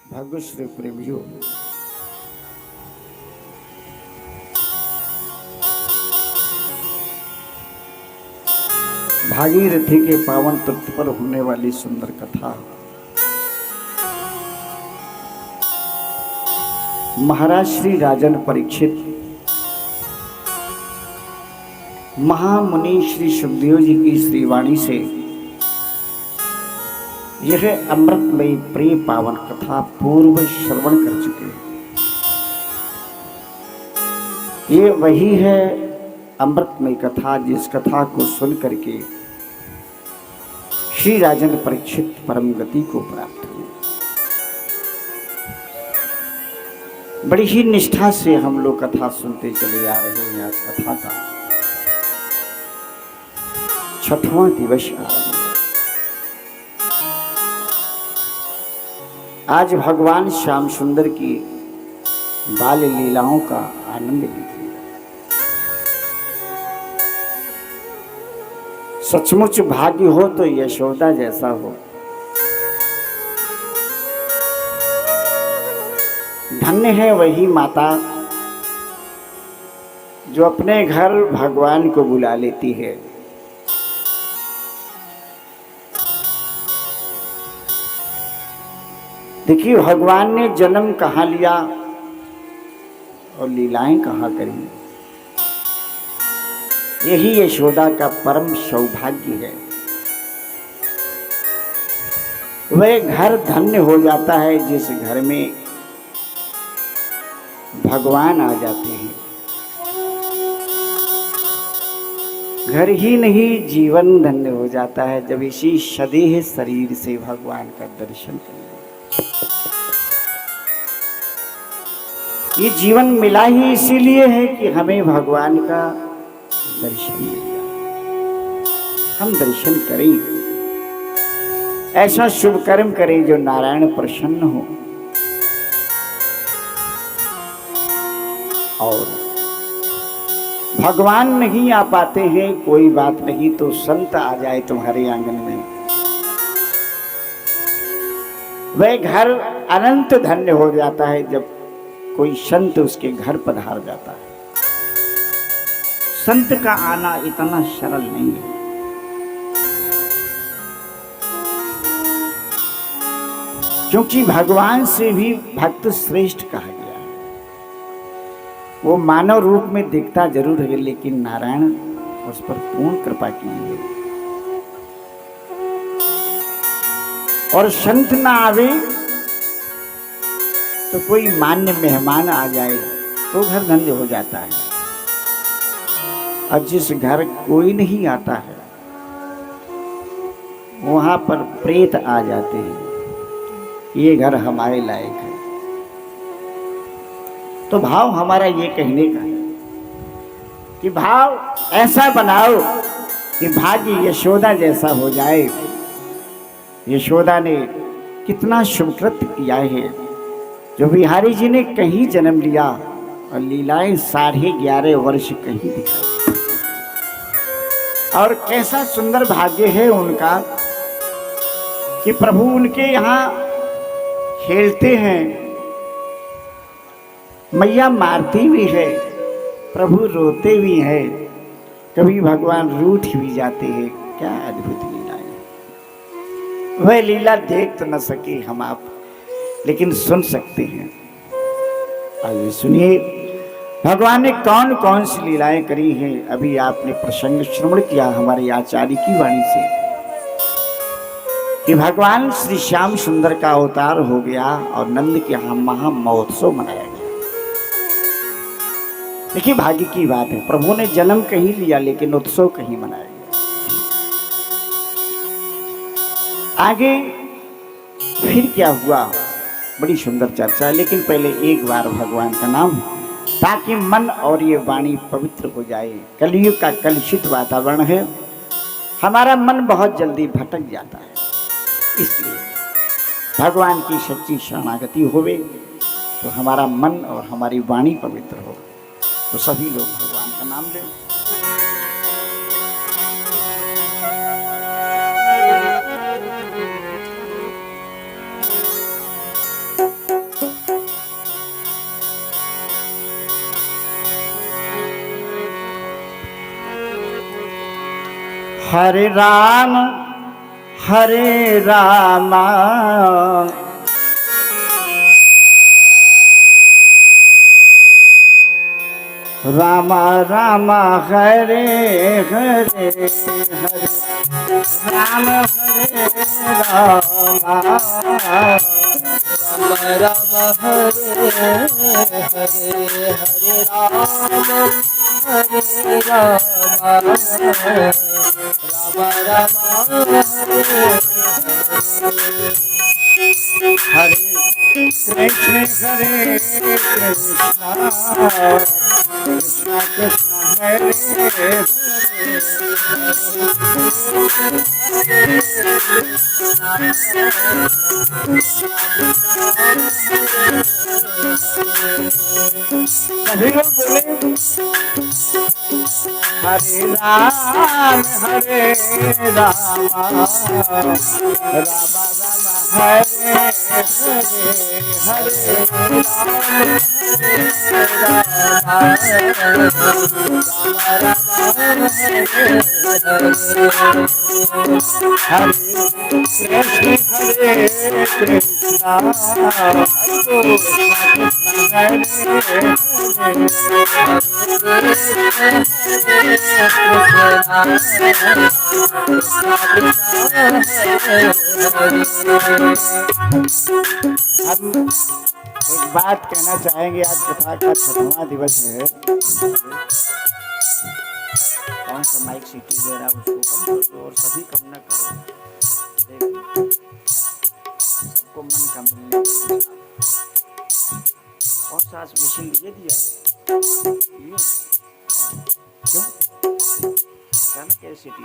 भाग्यश्री प्रेमियों, भागीरथी के पावन तट पर होने वाली सुंदर कथा महाराज श्री राजन परीक्षित महामुनि श्री सुखदेव जी की श्रीवाणी से यह अमृतमयी प्रिय पावन कथा पूर्व श्रवण कर चुके हैं। ये वही है अमृतमयी कथा जिस कथा को सुन करके श्री राजन परीक्षित परम गति को प्राप्त हुए। बड़ी ही निष्ठा से हम लोग कथा सुनते चले आ रहे हैं। आज कथा का 6वां दिवस आरंभ। आज भगवान श्याम सुंदर की बाल लीलाओं का आनंद लीजिए। सचमुच भाग्य हो तो यशोदा जैसा हो। धन्य है वही माता जो अपने घर भगवान को बुला लेती है। देखिए, भगवान ने जन्म कहाँ लिया और लीलाएं कहाँ करी, यही यशोदा का परम सौभाग्य है। वह घर धन्य हो जाता है जिस घर में भगवान आ जाते हैं। घर ही नहीं, जीवन धन्य हो जाता है जब इसी सदेह शरीर से भगवान का दर्शन करें। ये जीवन मिला ही इसीलिए है कि हमें भगवान का दर्शन मिल जाए, हम दर्शन करें, ऐसा शुभ कर्म करें जो नारायण प्रसन्न हो। और भगवान नहीं आ पाते हैं, कोई बात नहीं, तो संत आ जाए तुम्हारे आंगन में, वह घर अनंत धन्य हो जाता है जब कोई संत उसके घर पधार जाता है। संत का आना इतना सरल नहीं है। क्योंकि भगवान से भी भक्त श्रेष्ठ कहा गया है। वो मानव रूप में दिखता जरूर है, लेकिन नारायण उस पर पूर्ण कृपा की है। और संत ना आवे तो कोई मान्य मेहमान आ जाए तो घर धन्य हो जाता है। और जिस घर कोई नहीं आता है वहां पर प्रेत आ जाते हैं, ये घर हमारे लायक है। तो भाव हमारा ये कहने का है कि भाव ऐसा बनाओ कि भाग्य यशोदा जैसा हो जाए। यशोदा ने कितना शुभकृत्य किया है जो बिहारी जी ने कहीं जन्म लिया और लीलाएं 11.5 वर्ष कहीं दिखाई। और कैसा सुंदर भाग्य है उनका कि प्रभु उनके यहाँ खेलते हैं, मैया मारती भी है, प्रभु रोते भी हैं, कभी भगवान रूठ भी जाते हैं। क्या अद्भुत लीला है। वह लीला देख तो न सके हम आप, लेकिन सुन सकते हैं। आइए सुनिए भगवान ने कौन कौन सी लीलाएं करी हैं। अभी आपने प्रसंग श्रवण किया हमारे आचार्य की वाणी से कि भगवान श्री श्याम सुंदर का अवतार हो गया और नंद के यहाँ महा महोत्सव मनाया गया। देखिए, भाग्य की बात है, प्रभु ने जन्म कहीं लिया लेकिन उत्सव कहीं मनाया गया। आगे फिर क्या हुआ, बड़ी सुंदर चर्चा है, लेकिन पहले एक बार भगवान का नाम, ताकि मन और ये वाणी पवित्र हो जाए। कलयुग का कलुषित वातावरण है, हमारा मन बहुत जल्दी भटक जाता है। इसलिए भगवान की सच्ची शरणागति होवे तो हमारा मन और हमारी वाणी पवित्र हो। तो सभी लोग भगवान का नाम लें। हरे राम हरे रामा राम राम हरे हरे हरे राम हरे रामा राम राम हरे हरे हरे राम हरे राम राम राम हरे कृष्ण हरे कृष्णा कृष्ण कृष्ण हरे सभी लोग बोले हरे राम राम राम हरे हरे हरे कृष्ण हरे कृष्णा हम एक बात कहना चाहेंगे। आज कथा का 6वां दिवस है। कौन सा माइक सीटी दे रहा है उसको कम कर दो और सभी कम न करो। देखो सबको मन का मिलने के लिए। कौन सा आज मिशन ये दिया ये क्यों अचानक कैसे सीटी?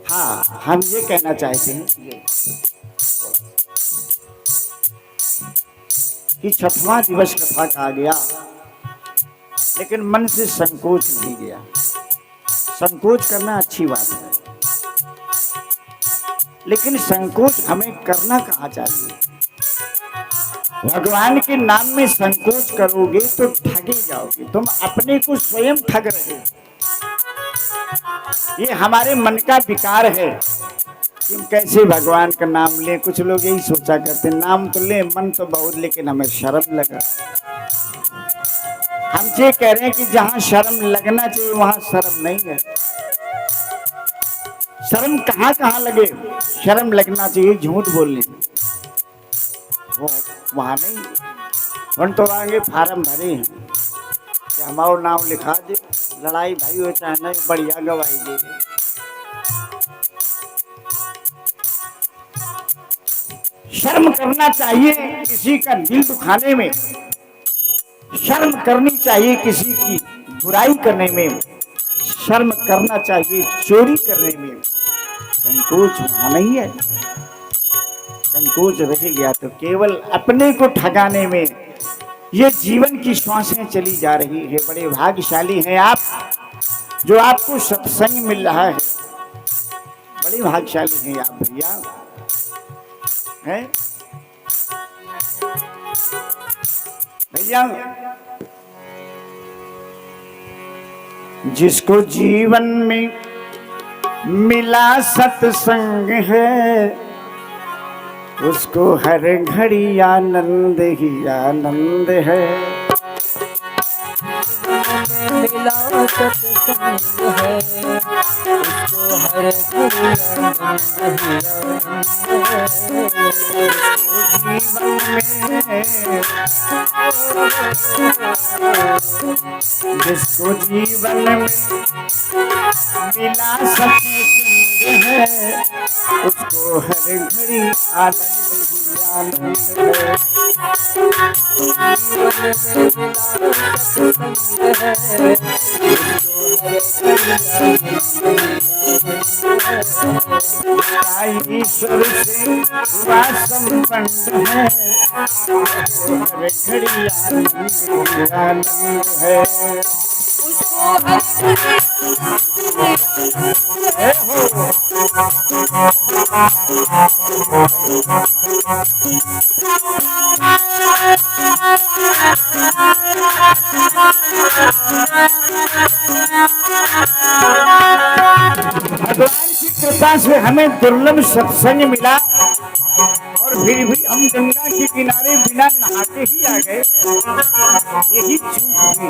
हाँ, हम ये कहना चाहते हैं कि 6वां दिवस कथा का आ गया, लेकिन मन से संकोच नहीं गया। संकोच करना अच्छी बात है, लेकिन संकोच हमें करना कहाँ चाहिए। भगवान के नाम में संकोच करोगे तो ठगे जाओगे। तुम अपने को स्वयं ठग रहे हो। ये हमारे मन का विकार है कि कैसे भगवान का नाम लें। कुछ लोग यही सोचा करते, नाम तो ले, मन तो बहुत, लेकिन हमें शर्म लगा। हम ये कह रहे हैं कि जहां शर्म लगना चाहिए वहां शर्म नहीं है। शर्म कहाँ कहाँ लगे? शर्म लगना चाहिए झूठ बोलने में, वो वहां नहीं। हम तो आगे फार्म भरे हैं कि हमारा नाम लिखा दे, लड़ाई भाई हो चाहे नहीं, बढ़िया गवाही दे दे। शर्म करना चाहिए किसी का दिल दुखाने में, शर्म करनी चाहिए किसी की बुराई करने में, शर्म करना चाहिए चोरी करने में। संकोच वहां नहीं है। संकोच रह गया तो केवल अपने को ठगाने में ये जीवन की श्वासें चली जा रही है। बड़े भाग्यशाली हैं आप जो आपको सत्संग मिल रहा है। बड़े भाग्यशाली हैं आप भैया हैं भैया। जिसको जीवन में मिला सत्संग है, उसको हर घड़ी आनंद ही आनंद है। मिला सत्संग है, उसको हर घड़ी आनंद ही आनंद है। जिसको जीवन में मिला सत्संग है, उसको हर घड़ी आनंद ही आनंद है। ईश्वर से हुआ संपन्न है, हर घड़ी आनंद है। भगवान की कृपा से हमें दुर्लभ सत्संग मिला और फिर भी हम गंगा के किनारे बिना नहाते ही आ गए। यही चूक हुई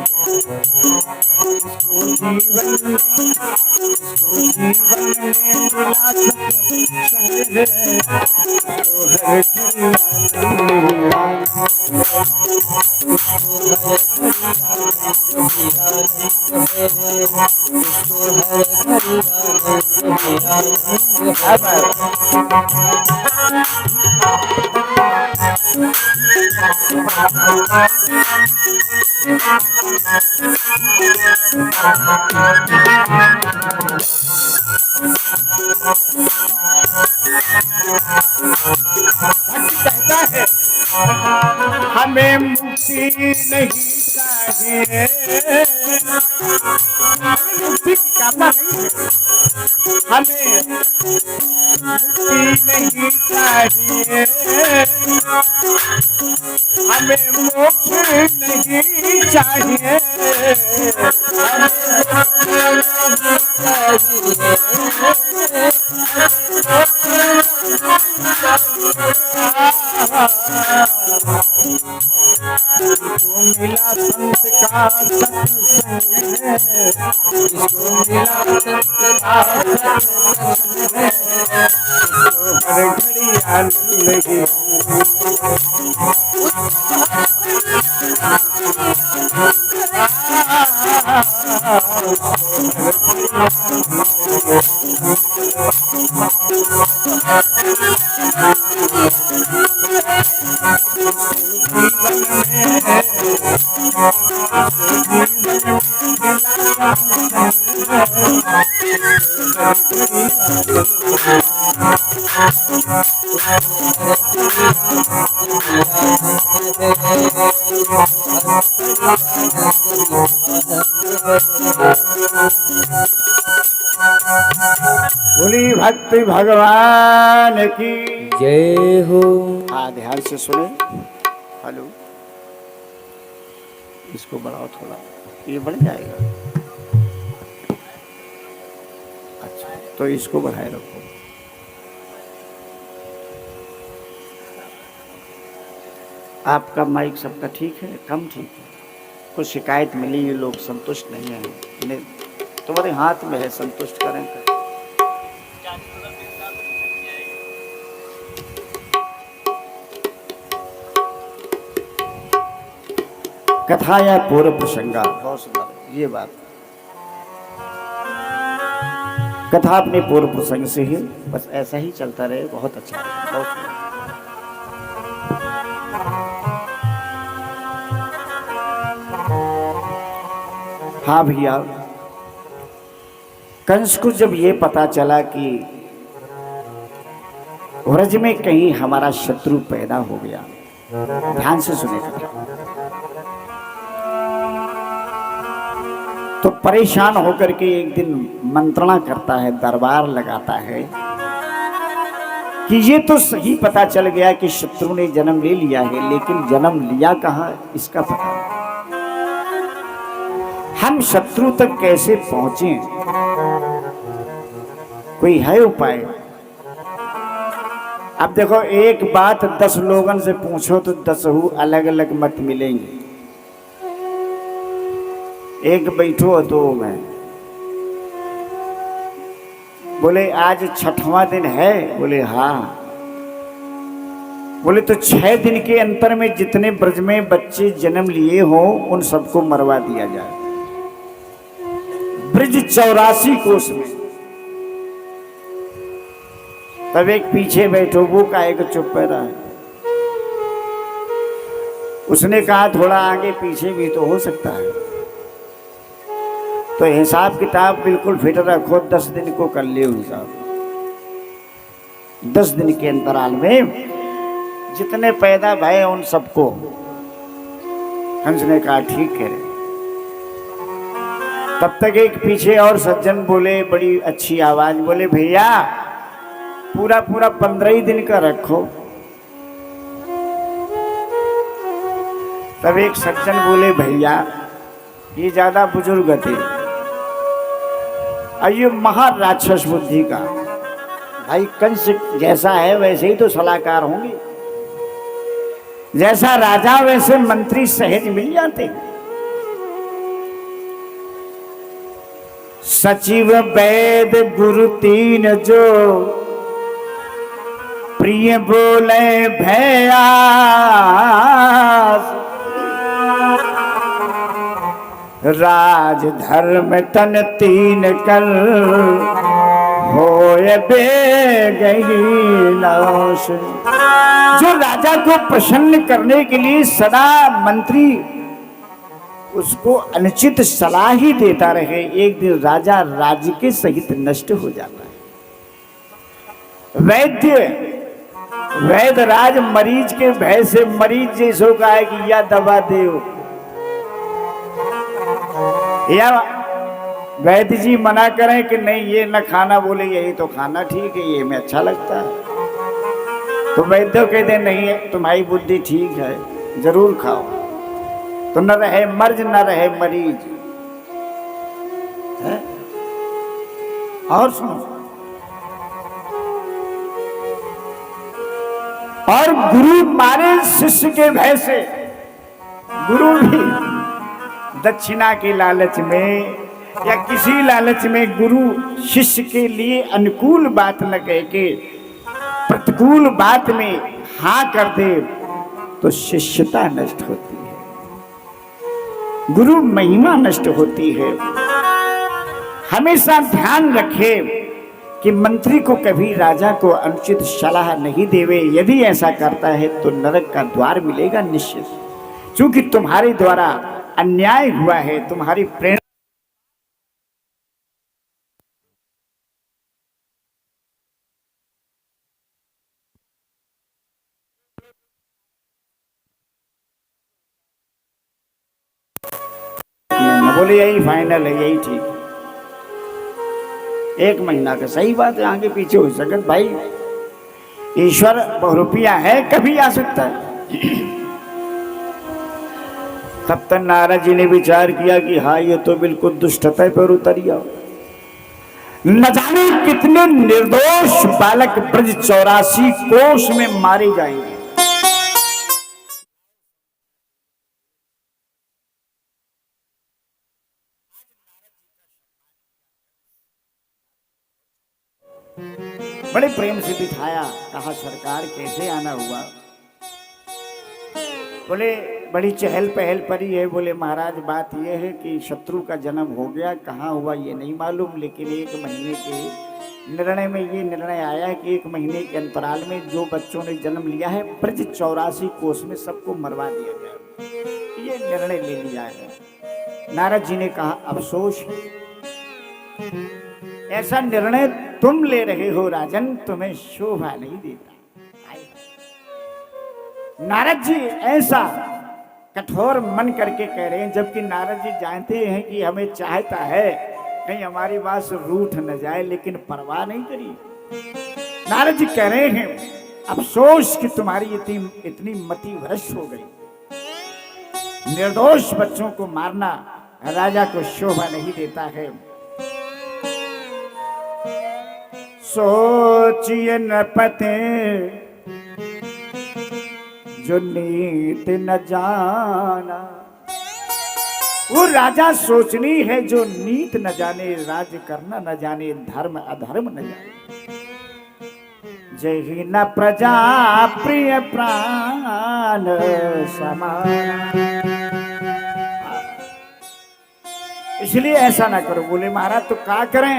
जीवन जीवन में मिला सत्संग है, तो हर कहता है हमें मुक्ति नहीं चाहिए, मुक्ति की कामना नहीं है, हमें मुक्ति नहीं चाहिए, हमें मोक्ष नहीं चाहिए, मिला संत का सत्संग है, इसको मिला संत का सत्संग है, इसको हर घड़ी आनंद है। बोली भक्ति भगवान की जय हो। हाँ, ध्यान से सुने। हेलो, इसको बढ़ाओ थोड़ा, ये बढ़ जाएगा। अच्छा, तो इसको बढ़ाए रखो। आपका माइक सबका ठीक है? कम ठीक है? कुछ शिकायत मिली, ये लोग संतुष्ट नहीं है। इन्हें तुम्हारे हाथ में है, संतुष्ट करें। कथा या पूर्व प्रसंगा, बहुत सुंदर ये बात। कथा अपने पूर्व प्रसंग से ही बस ऐसा ही चलता रहे, बहुत अच्छा रहे, बहुत सुंदर। हाँ भैया, कंस को जब ये पता चला कि व्रज में कहीं हमारा शत्रु पैदा हो गया, ध्यान से सुने कथा, तो परेशान होकर के एक दिन मंत्रणा करता है, दरबार लगाता है कि ये तो सही पता चल गया कि शत्रु ने जन्म ले लिया है, लेकिन जन्म लिया कहाँ इसका पता नहीं। हम शत्रु तक कैसे पहुंचे? कोई है उपाय? अब देखो, एक बात 10 लोगों से पूछो तो 10 अलग अलग मत मिलेंगे। एक बैठो दो में बोले आज 6वां दिन है, बोले हाँ, बोले तो 6 दिन के अंतर में जितने ब्रज में बच्चे जन्म लिए हो उन सबको मरवा दिया जाए। ब्रज 84 कोस में। तब एक पीछे बैठो, वो काहे को चुप रहा है? उसने कहा थोड़ा आगे पीछे भी तो हो सकता है, तो हिसाब किताब बिल्कुल फिट रखो, 10 दिन को कर लियो हिसाब। 10 दिन के अंतराल में जितने पैदा भय उन सबको। हंस ने कहा ठीक है। तब तक एक पीछे और सज्जन बोले बड़ी अच्छी आवाज, बोले भैया पूरा 15 ही दिन का रखो। तब एक सज्जन बोले, भैया ये ज्यादा बुजुर्ग थे, और ये महाराक्षस बुद्धि का, भाई कंस जैसा है वैसे ही तो सलाहकार होंगे, जैसा राजा वैसे मंत्री सहज मिल जाते। सचिव वैद गुरु तीन जो प्रिय बोले भयास, राज धर्म तन तीन कर होए बेगही नाश। जो राजा को प्रसन्न करने के लिए सदा मंत्री उसको अनुचित सलाह ही देता रहे, एक दिन राजा राज्य के सहित नष्ट हो जाता है। वैद्यराज मरीज के भय से, मरीज जैसो का है कि या दवा दे, या वैद्य जी मना करें कि नहीं ये न खाना, बोले यही तो खाना ठीक है, ये में अच्छा लगता है, तो वैद्य कहते नहीं तुम्हारी बुद्धि ठीक है, जरूर खाओ, तो न रहे मर्ज न रहे मरीज है? और सुनो, और गुरु मारे शिष्य के भय से, गुरु भी दक्षिणा के लालच में या किसी लालच में गुरु शिष्य के लिए अनुकूल बात न कह के प्रतिकूल बात में हाँ कर दे तो शिष्यता नष्ट होती है, गुरु महिमा नष्ट होती है। हमेशा ध्यान रखे कि मंत्री को कभी राजा को अनुचित सलाह नहीं देवे, यदि ऐसा करता है तो नरक का द्वार मिलेगा निश्चित, क्योंकि तुम्हारे द्वारा अन्याय हुआ है, तुम्हारी प्रेरणा बोले यही फाइनल है, यही ठीक, 1 महीना का सही बात है, आगे पीछे हो सकत भाई, ईश्वर बहुरूपिया है, कभी आ सकता है। तब तक नारद जी ने विचार किया कि हाँ ये तो बिल्कुल दुष्टता पर उतरिया, न जाने कितने निर्दोष बालक ब्रज 84 कोष में मारे जाएंगे। बड़े प्रेम से बिठाया, कहा सरकार कैसे आना हुआ, बोले बड़ी चहल पहल परी है, बोले महाराज बात यह है कि शत्रु का जन्म हो गया, कहाँ हुआ ये नहीं मालूम, लेकिन 1 महीने के निर्णय में ये निर्णय आया है कि 1 महीने के अंतराल में जो बच्चों ने जन्म लिया है ब्रज 84 कोष में सबको मरवा दिया गया, ये निर्णय ले लिया है। नारद जी ने कहा अफसोस, ऐसा निर्णय तुम ले रहे हो राजन, तुम्हें शोभा नहीं देता। नारद जी ऐसा कठोर मन करके कह रहे हैं, जबकि नारद जी जानते हैं कि हमें चाहता है कहीं हमारी बात से रूठ न जाए, लेकिन परवाह नहीं करी। नारद जी कह रहे हैं अफसोस कि तुम्हारी इतनी मति भ्रष्ट हो गई, निर्दोष बच्चों को मारना राजा को शोभा नहीं देता है। सोचिए नृपते जो नीत न जाना, वो राजा सोचनी है जो नीत न जाने, राज्य करना न जाने, धर्म अधर्म न जाने। जय ही न प्रजा प्रिय प्राण समान, इसलिए ऐसा ना करो। बोले महाराज तो क्या करें,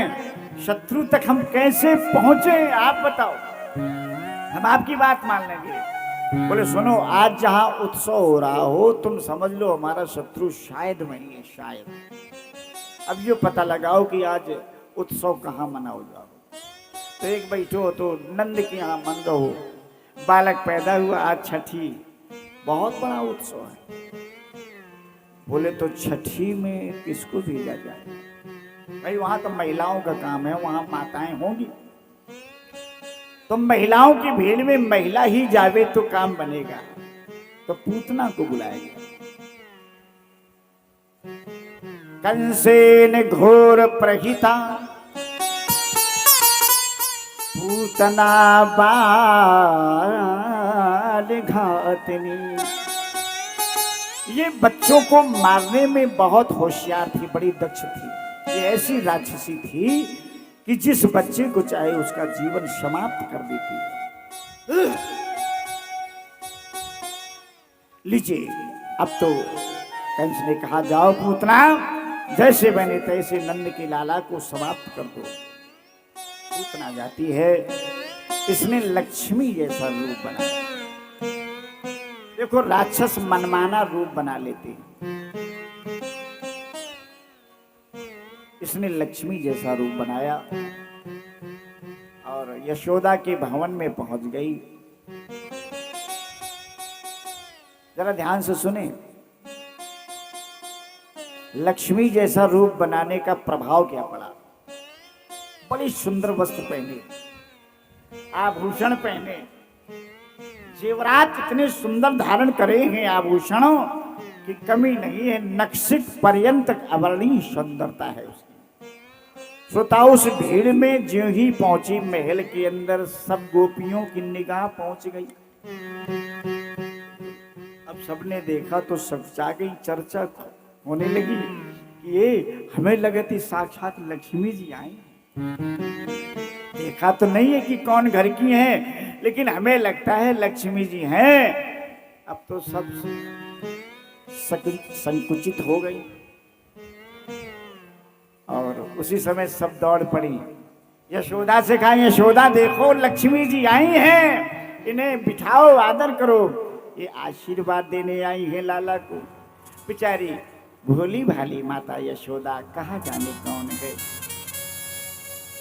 शत्रु तक हम कैसे पहुंचे आप बताओ, हम आपकी बात मान लेंगे। बोले सुनो, आज जहां उत्सव हो रहा हो तुम समझ लो हमारा शत्रु शायद वही है, शायद। अब ये पता लगाओ कि आज उत्सव कहाँ मनाओ जाओ। तो एक बैठो तो नंद के यहाँ मन रहो, बालक पैदा हुआ, आज छठी, बहुत बड़ा उत्सव है। बोले तो छठी में किसको भेजा जाए भाई, वहां तो महिलाओं का काम है, वहां माताएं होंगी, तो महिलाओं की भीड़ में महिला ही जावे तो काम बनेगा, तो पूतना को बुलाया गया। कंसेन घोर प्रहिता पूतना बाल घातनी। ये बच्चों को मारने में बहुत होशियार थी, बड़ी दक्ष थी। ये ऐसी राक्षसी थी कि जिस बच्चे को चाहे उसका जीवन समाप्त कर देती। लीजिए, अब तो कंस ने कहा जाओ पूतना, जैसे बने तैसे नंद के लाला को समाप्त कर दो। पूतना जाती है, इसने लक्ष्मी जैसा रूप बनाया। देखो, राक्षस मनमाना रूप बना लेते हैं। इसने लक्ष्मी जैसा रूप बनाया और यशोदा के भवन में पहुंच गई। जरा ध्यान से सुने, लक्ष्मी जैसा रूप बनाने का प्रभाव क्या पड़ा। बड़ी सुंदर वस्त्र पहने, आभूषण पहने, जेवरात इतने सुंदर धारण करे हैं आभूषणों की कमी नहीं है। नक्सिक पर्यंत अवर्णीय सुंदरता है उसकी। श्रोताओं, उस भीड़ में ज्यों ही पहुंची महल के अंदर, सब गोपियों की निगाह पहुंच गई। अब सबने देखा तो सब जा गई, चर्चा होने लगी कि ये हमें लगे थी साक्षात लक्ष्मी जी आई। देखा तो नहीं है कि कौन घर की है, लेकिन हमें लगता है लक्ष्मी जी हैं। अब तो सब संकुचित हो गई और उसी समय सब दौड़ पड़ी। यशोदा से कहा, यशोदा देखो लक्ष्मी जी आई हैं, इन्हें बिठाओ, आदर करो। ये आशीर्वाद देने आई है लाला को। बेचारी भोली भाली माता यशोदा कहाँ जाने कौन है,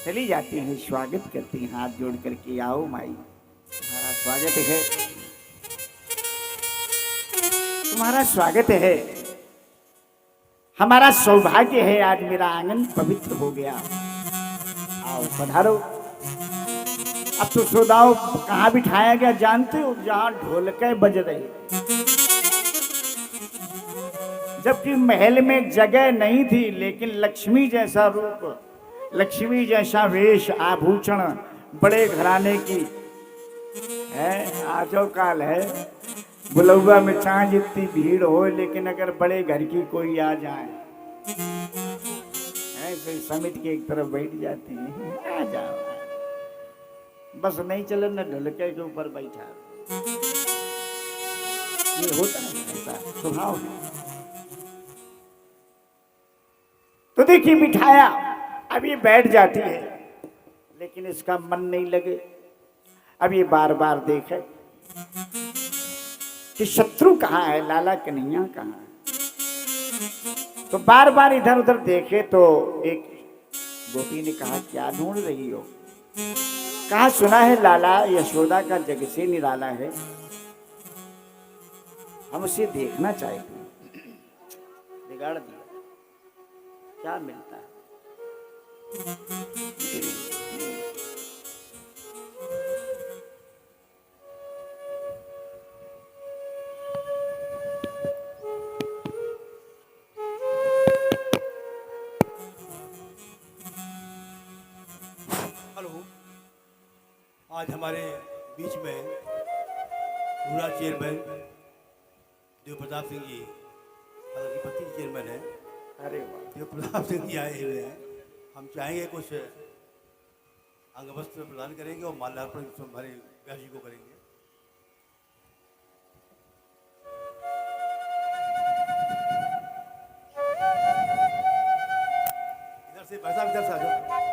चली जाती है, स्वागत करती हैं हाथ जोड़ करके, आओ माई, तुम्हारा स्वागत है, तुम्हारा स्वागत है। हमारा सौभाग्य है, आज मेरा आंगन पवित्र हो गया, आओ पधारो। अब तो यशोदाओं कहाँ बिठाया गया जानते हो, जहां ढोलकें बज रही, जबकि महल में जगह नहीं थी, लेकिन लक्ष्मी जैसा रूप, लक्ष्मी जैसा वेश, आभूषण, बड़े घराने की है। आजो काल है, बुलौआ में चाहे जितनी भीड़ हो, लेकिन अगर बड़े घर की कोई आ जाए, कोई समिट के एक तरफ बैठ जाते हैं, आ जाओ, बस नहीं चले न ढोलके के ऊपर बैठा। ये होता है, ऐसा स्वभाव है। तो देखिए, बिठाया, अब ये बैठ जाती है, लेकिन इसका मन नहीं लगे। अब ये बार बार देखे कि शत्रु कहाँ है, लाला कन्हैया कहाँ है। तो बार बार इधर उधर देखे तो एक गोपी ने कहा, क्या ढूंढ रही हो। कहा, सुना है लाला यशोदा का जग से निराला है, हम उसे देखना चाहते हैं। बिगाड़ दिया, क्या मिलता है। हेलो, आज हमारे बीच में रूड़ा चेयरमैन देव प्रताप सिंह जी, हालांकि 25 चेयरमैन है, अरे वाह, देव प्रताप सिंह जी आए हुए हैं। हम चाहेंगे कुछ अंगवस्त्र प्रदान करेंगे और माल्यार्पण हमारे व्यास जी को करेंगे। इधर से भाई साहब, इधर से आ जाओ।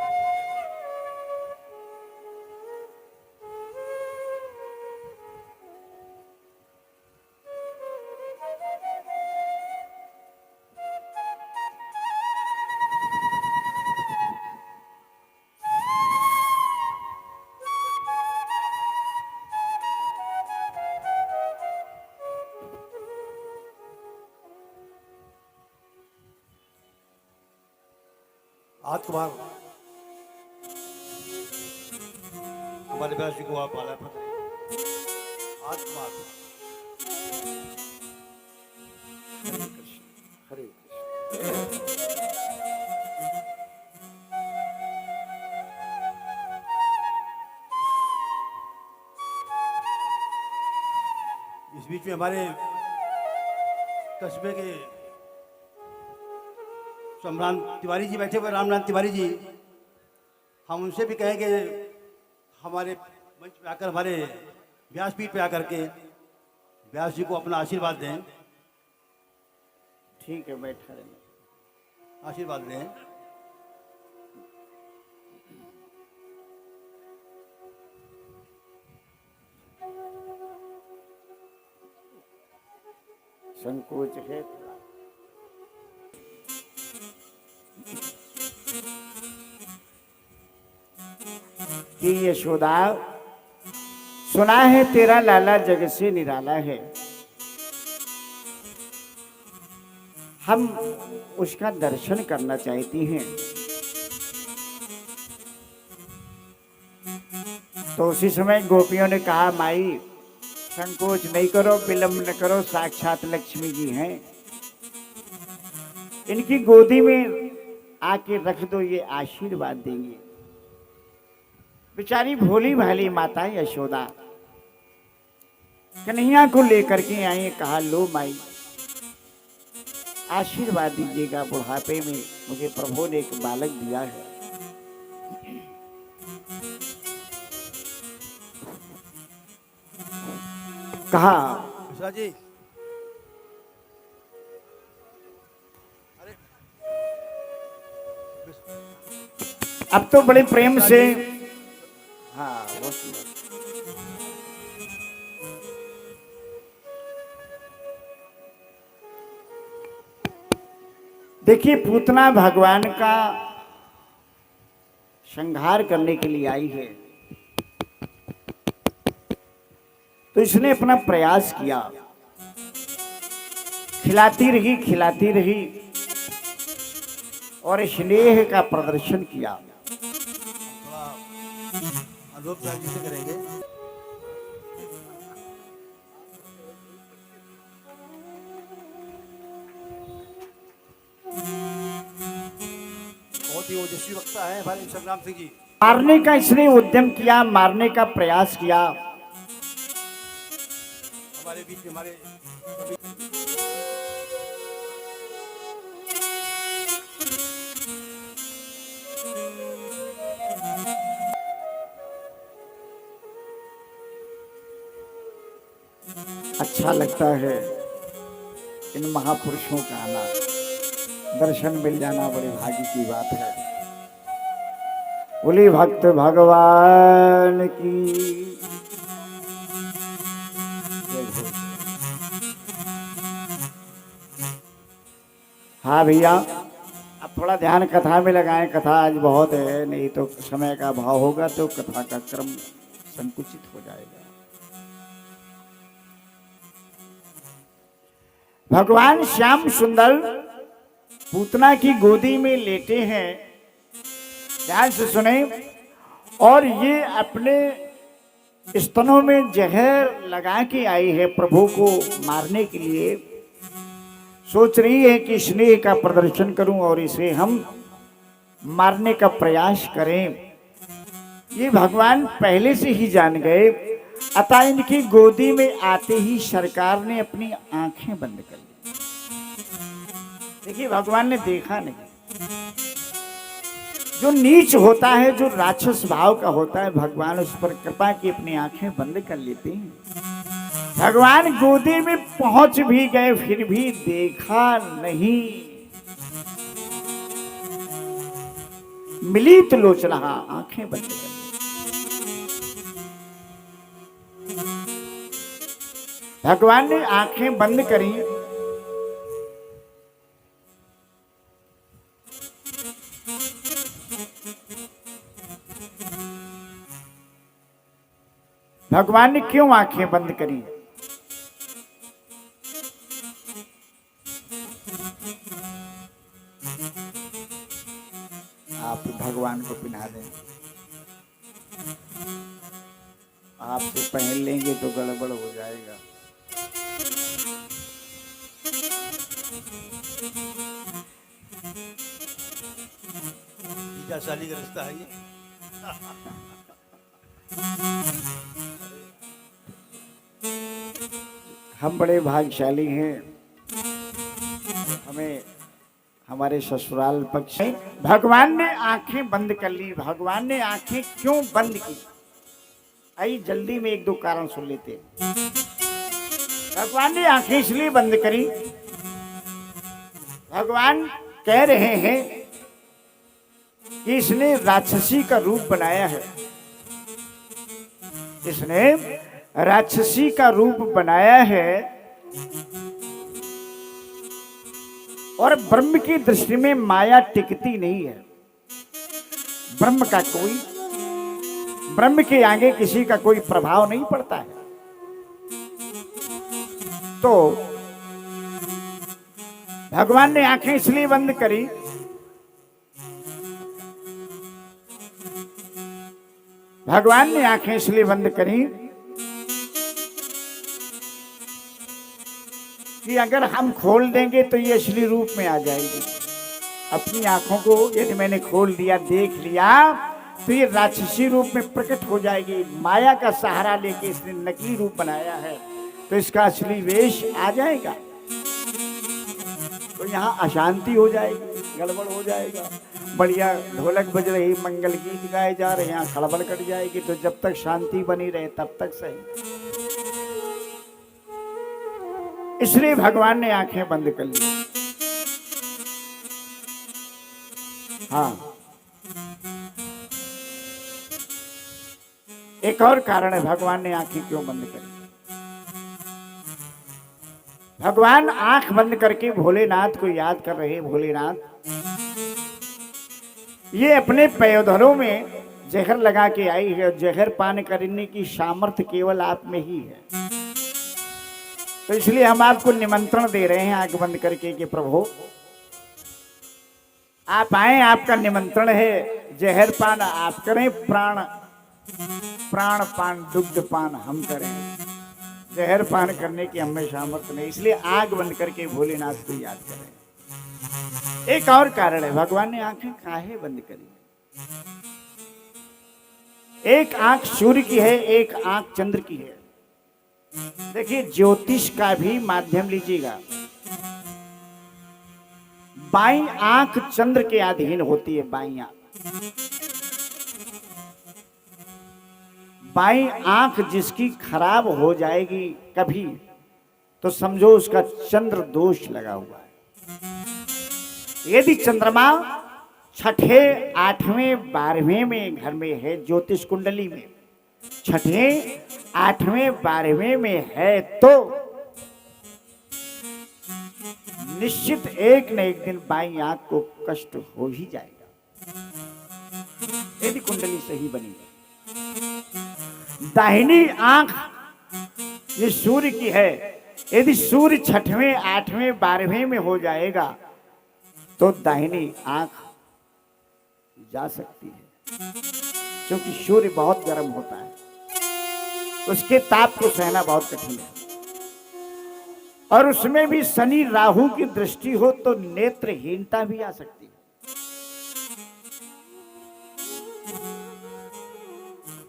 आज कुमार हमारे व्यास जी को आप माल्यार्पण करेंगे। आज कुमार, हरे कृष्ण, हरे कृष्ण। बीच में हमारे कस्बे के सोमराम तिवारी जी बैठे हुए, रामनाथ तिवारी जी, हम उनसे भी कहेंगे हमारे मंच पे आकर, हमारे व्यासपीठ पे आकर के व्यास जी को अपना आशीर्वाद दें, ठीक है, बैठा रहे। आशीर्वाद दें। संकोच है। कि यशोदा, सुना है तेरा लाला जग से निराला है, हम उसका दर्शन करना चाहती हैं। तो उसी समय गोपियों ने कहा, माई संकोच नहीं करो, विलंब न करो, साक्षात लक्ष्मी जी हैं, इनकी गोदी में आके रख दो, ये आशीर्वाद देंगे। बेचारी भोली भाली माता यशोदा कन्हैया को लेकर के आई, कहा लो माई आशीर्वाद दीजिएगा, बुढ़ापे में मुझे प्रभु ने एक बालक दिया है। कहा मिश्रा जी, अरे अब तो बड़े प्रेम से, हाँ बहुत सुंदर। देखिए पूतना भगवान का संहार करने के लिए आई है, तो इसने अपना प्रयास किया, खिलाती रही और स्नेह का प्रदर्शन किया। थोड़ा अनुरूप जी से करेंगे। बहुत ही ओजस्वी वक्ता है हमारे संग्राम सिंह जी। मारने का इसने उद्यम किया, मारने का प्रयास किया। हमारे बीच में हमारे अच्छा लगता है इन महापुरुषों का आना, दर्शन मिल जाना बड़े भाग्य की बात है। बोली भक्त भगवान की जय हो। हाँ भैया, अब थोड़ा ध्यान कथा में लगाएं, कथा आज बहुत है, नहीं तो समय का अभाव होगा तो कथा का क्रम संकुचित हो जाएगा। भगवान श्याम सुंदर पूतना की गोदी में लेटे हैं, ध्यान से सुने, और ये अपने स्तनों में जहर लगा के आई है प्रभु को मारने के लिए। सोच रही है कि स्नेह का प्रदर्शन करूं और इसे हम मारने का प्रयास करें। ये भगवान पहले से ही जान गए, अतः इनकी गोदी में आते ही सरकार ने अपनी आंखें बंद कर ली। देखिए भगवान ने देखा नहीं। जो नीच होता है, जो राक्षस भाव का होता है, भगवान उस पर कृपा की अपनी आंखें बंद कर लेते हैं। भगवान गोदी में पहुंच भी गए, फिर भी देखा नहीं। मिलित लोचना, आंखें बंद कर ली। भगवान ने आंखें बंद करी, भगवान ने क्यों आंखें बंद करी? आप भगवान को पिला दें, आपसे पहन लेंगे तो गड़बड़ हो जाएगा। जीजा साली का रिश्ता है ये। हम बड़े भाग्यशाली हैं, हमें हमारे ससुराल पक्ष से भगवान ने आंखें बंद कर ली। भगवान ने आंखें क्यों बंद की? आई जल्दी में एक दो कारण सुन लेते हैं। भगवान ने आंखें इसलिए बंद करी, भगवान कह रहे हैं कि इसने राक्षसी का रूप बनाया है, इसने राक्षसी का रूप बनाया है और ब्रह्म की दृष्टि में माया टिकती नहीं है। ब्रह्म के आगे किसी का कोई प्रभाव नहीं पड़ता है। तो भगवान ने आंखें इसलिए बंद करी, भगवान ने आंखें इसलिए बंद करी कि अगर हम खोल देंगे तो ये असली रूप में आ जाएगी। अपनी आंखों को यदि मैंने खोल दिया, देख लिया, तो ये राक्षसी रूप में प्रकट हो जाएगी। माया का सहारा लेके इसने नकली रूप बनाया है, तो इसका असली वेश आ जाएगा, तो यहाँ अशांति हो जाएगी, गड़बड़ हो जाएगा। बढ़िया ढोलक बज रही, मंगल गीत गाए जा रहे हैं, यहाँ खड़बड़ कट जाएगी। तो जब तक शांति बनी रहे तब तक सही। इसलिए भगवान ने आंखें बंद कर ली। हाँ, एक और कारण है भगवान ने आंखें क्यों बंद करी। भगवान आंख बंद करके भोलेनाथ को याद कर रहे। भोलेनाथ, ये अपने पयोधरों में जहर लगा के आई है, जहर पान करने की सामर्थ्य केवल आप में ही है। तो इसलिए हम आपको निमंत्रण दे रहे हैं आंख बंद करके कि प्रभु आप आए, आपका निमंत्रण है। जहर पान आप करें, प्राण पान दुग्ध पान हम करें। जहर पान करने की हमें सामर्थ्य नहीं, इसलिए आग बंद करके भोलेनाथ को याद करें। एक और कारण है भगवान ने आंखें काहे बंद करी। एक आंख सूर्य की है, एक आंख चंद्र की है। देखिए, ज्योतिष का भी माध्यम लीजिएगा, बाईं आंख चंद्र के अधीन होती है। बाईं आंख जिसकी खराब हो जाएगी कभी, तो समझो उसका चंद्र दोष लगा हुआ है। यदि चंद्रमा छठे, आठवें, 12वें में घर में है, ज्योतिष कुंडली में छठे, 8वें, 12वें में है, तो निश्चित एक न एक दिन बाईं आंख को कष्ट हो ही जाएगा, यदि कुंडली सही बनी है। दाहिनी आंख ये सूर्य की है, यदि सूर्य छठवें, 8वें, 12वें में हो जाएगा तो दाहिनी आंख जा सकती है, क्योंकि सूर्य बहुत गर्म होता है, उसके ताप को सहना बहुत कठिन है। और उसमें भी शनि राहु की दृष्टि हो तो नेत्रहीनता भी आ सकती है।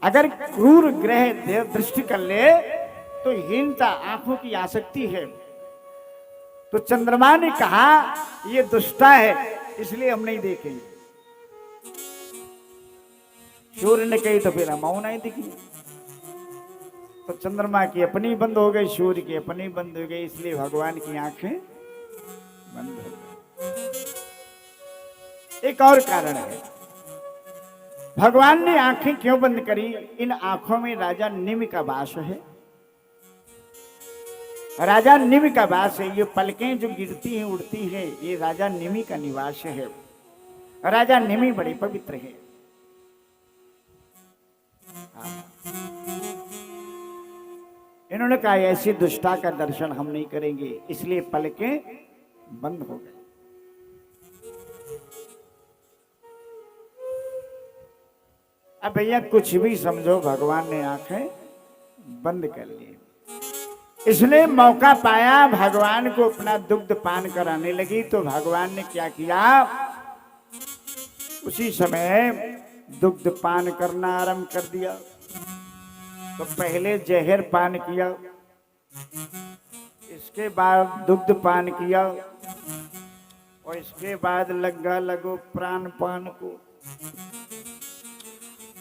अगर क्रूर ग्रह दृष्टि कर ले तो हीनता आंखों की आ सकती है। तो चंद्रमा ने कहा ये दुष्टा है, इसलिए हम नहीं देखेंगे। सूर्य ने कही तो फिर हम नहीं दिखी। तो चंद्रमा की अपनी बंद हो गई, सूर्य की अपनी बंद हो गई, इसलिए भगवान की आंखें बंद हो गई। एक और कारण है भगवान ने आंखें क्यों बंद करी। इन आंखों में राजा निमि का वास है। राजा निमि का वास है। ये पलकें जो गिरती हैं, उड़ती हैं, ये राजा निमि का निवास है। राजा निमि बड़े पवित्र है। इन्होंने कहा ऐसी दुष्टा का दर्शन हम नहीं करेंगे, इसलिए पलकें बंद हो गई। अब भैया कुछ भी समझो, भगवान ने आंखें बंद कर ली। इसने मौका पाया, भगवान को अपना दुग्ध पान कराने लगी। तो भगवान ने क्या किया, उसी समय दुग्ध पान करना आरंभ कर दिया। तो पहले जहर पान किया, उसके बाद दुग्ध पान किया और इसके बाद लगा लगो प्राण पान को।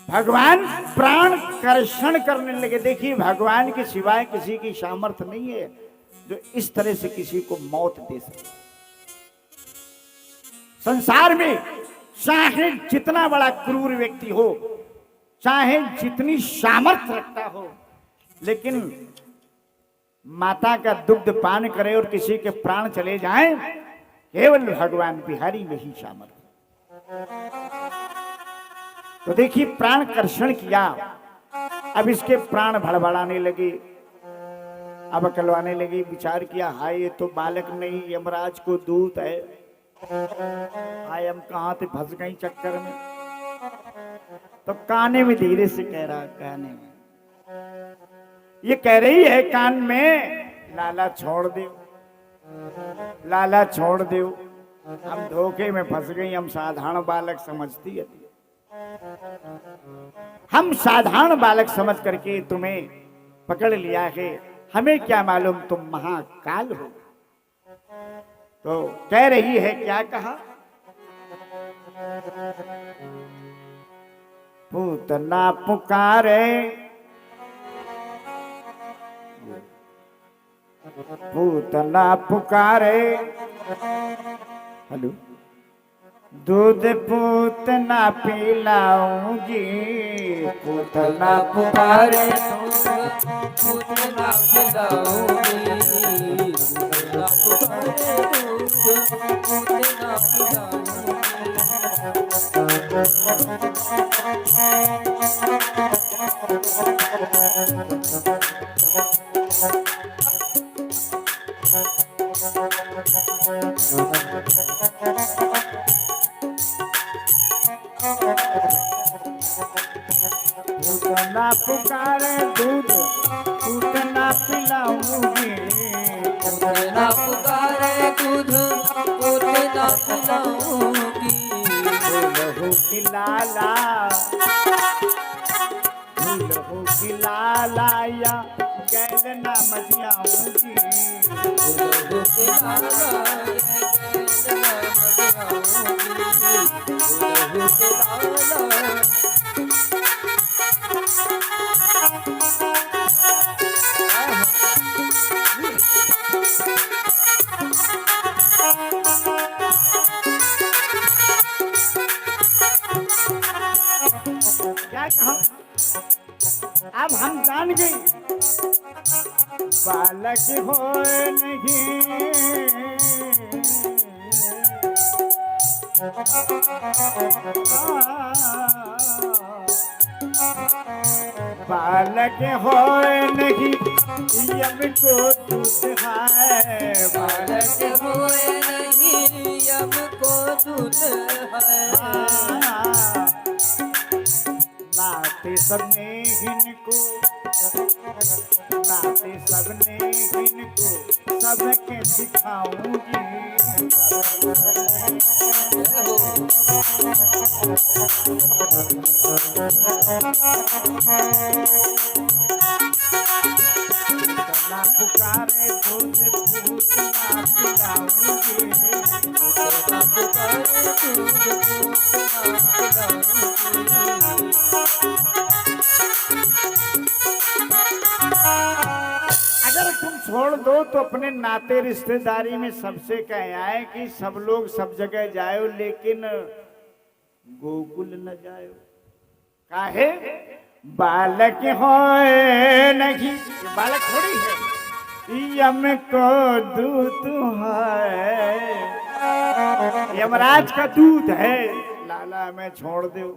भगवान प्राण कर्षण करने लगे। देखिए भगवान के सिवाय किसी की सामर्थ्य नहीं है जो इस तरह से किसी को मौत दे सके। संसार में चाहे जितना बड़ा क्रूर व्यक्ति हो, चाहे जितनी सामर्थ्य रखता हो, लेकिन माता का दुग्ध पान करे और किसी के प्राण चले जाएं, केवल भगवान बिहारी में ही सामर्थ्य। तो देखिए प्राण कर्षण किया। अब इसके प्राण भड़बड़ाने लगे, अब अकलवाने लगे। विचार किया हाय ये तो बालक नहीं यमराज को दूत है, हाय हम कहां से फंस गई चक्कर में। तो काने में धीरे से कह रहा, काने में ये कह रही है कान में, लाला छोड़ दो, लाला छोड़ दो, हम धोखे में फंस गई, हम साधारण बालक समझती है, हम साधारण बालक समझ करके तुम्हें पकड़ लिया है, हमें क्या मालूम तुम महाकाल हो। तो कह रही है क्या कहा, पूतना पुकारे, पूतना पुकारे, हेलो, दूध पूतना पिलाऊंगी, पूतना पुकारे, पूतना पिलाऊंगी, पूतना पुकारे दूध, पूतना पिलाऊंगी। पूतना पुकारे दूध, पूतना पिलाऊंगी, पूतना पुकारे दूध, पूतना पिलाऊंगी। लहू की लाला, लहू की लाला या गैल ना मदियाऊंगी, लहू के लाला लहू के लाला। क्या कहा, अब हम जान गए बालक हो नहीं, बालक हो नहीं यम को दूत है, बालक होए नहीं यम को दूत है। नाते सबने इनको, नाते सबने इनको सबके सिखाऊंगी, पूतना पुकारे दूध पूतना पिलाऊंगी, पूतना पुकारे दूध, पूतना पिलाऊंगी। अगर तुम छोड़ दो तो अपने नाते रिश्तेदारी में सबसे कह आए कि सब लोग सब जगह जाओ लेकिन गोकुल न जाओ। काहे, बालक हो नहीं, बालक थोड़ी है, यम को दूत है, यमराज का दूत है, लाला मैं छोड़ दो।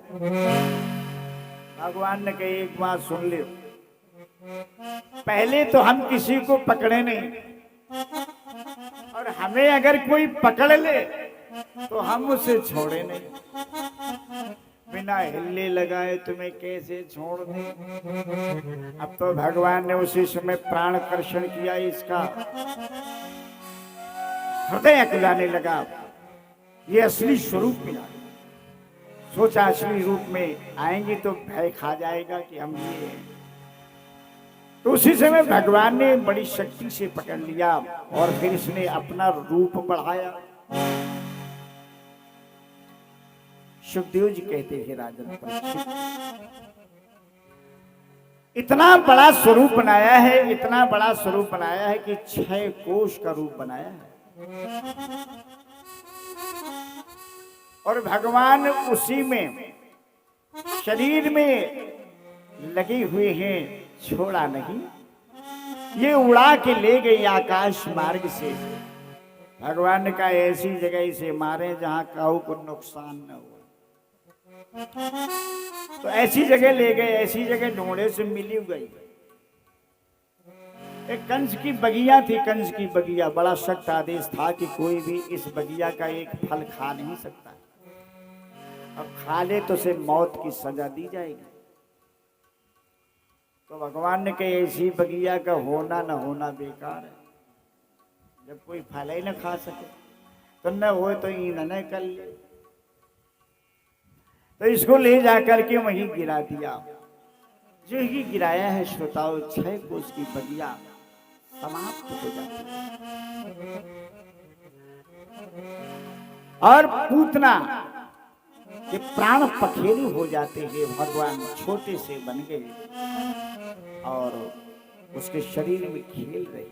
भगवान ने कही एक बात सुन ले, पहले तो हम किसी को पकड़े नहीं, और हमें अगर कोई पकड़ ले तो हम उसे छोड़े नहीं, बिना हिल्ले लगाए तुम्हें कैसे छोड़ दे। अब तो भगवान ने उसी समय प्राण कर्षण किया, इसका हृदय अकुलाने लगा, ये असली स्वरूप मिला। सोचा असली रूप में आएंगे तो भय खा जाएगा कि हम ये हैं। तो उसी समय भगवान ने बड़ी शक्ति से पकड़ लिया और फिर इसने अपना रूप बढ़ाया। सुखदेव जी कहते हैं राजन परीक्षित, इतना बड़ा स्वरूप बनाया है, इतना बड़ा स्वरूप बनाया है कि 6 कोष का रूप बनाया है। और भगवान उसी में शरीर में लगे हुए हैं, छोड़ा नहीं। ये उड़ा के ले गई आकाश मार्ग से। भगवान का ऐसी जगह से मारे जहां काऊ को नुकसान न हो, तो ऐसी जगह ले गए, ऐसी जगह ढूंढे से मिली गई। एक कंस की बगिया थी, कंस की बगिया। बड़ा सख्त आदेश था कि कोई भी इस बगिया का एक फल खा नहीं सकता, अब खा ले तो उसे मौत की सजा दी जाएगी। तो भगवान ने कहा ऐसी बगिया का होना न होना बेकार है। जब कोई फल ही न खा सके तो न हो तो ईंधन कर ले। तो इसको ले जाकर के वहीं गिरा दिया। जो ही गिराया है श्रोताओं, 6 कोष की बगिया समाप्त हो जाती है। और पूतना के प्राण पखेरु हो जाते हैं। भगवान छोटे से बन गए और उसके शरीर में खेल रहे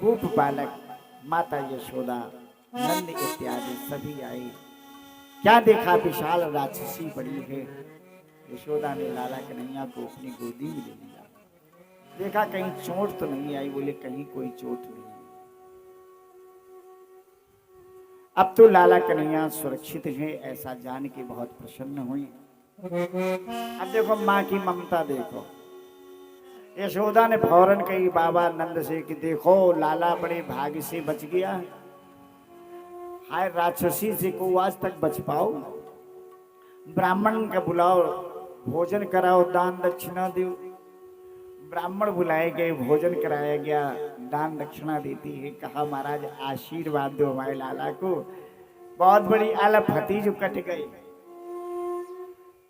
गोप बालक, माता यशोदा, नंद इत्यादि सभी आए। क्या देखा, विशाल राक्षसी बड़ी है। यशोदा ने लाला कन्हैया को अपनी गोदी में ले लिया। देखा कहीं चोट तो नहीं आई, बोले कहीं कोई चोट नहीं। अब तो लाला कन्हैया सुरक्षित है, ऐसा जान के बहुत प्रसन्न हुई। अब देखो माँ की ममता देखो। यशोदा ने फौरन कही बाबा नंद से कि देखो लाला बड़े भाग्य से बच गया, हाय राक्षसी से को आज तक बच पाओ। ब्राह्मण का बुलाओ, भोजन कराओ, दान दक्षिणा दो। ब्राह्मण बुलाए गए, भोजन कराया गया, दान दक्षिणा देती है। कहा महाराज आशीर्वाद दो हमारे लाला को, बहुत बड़ी अलग फती जो कट गई।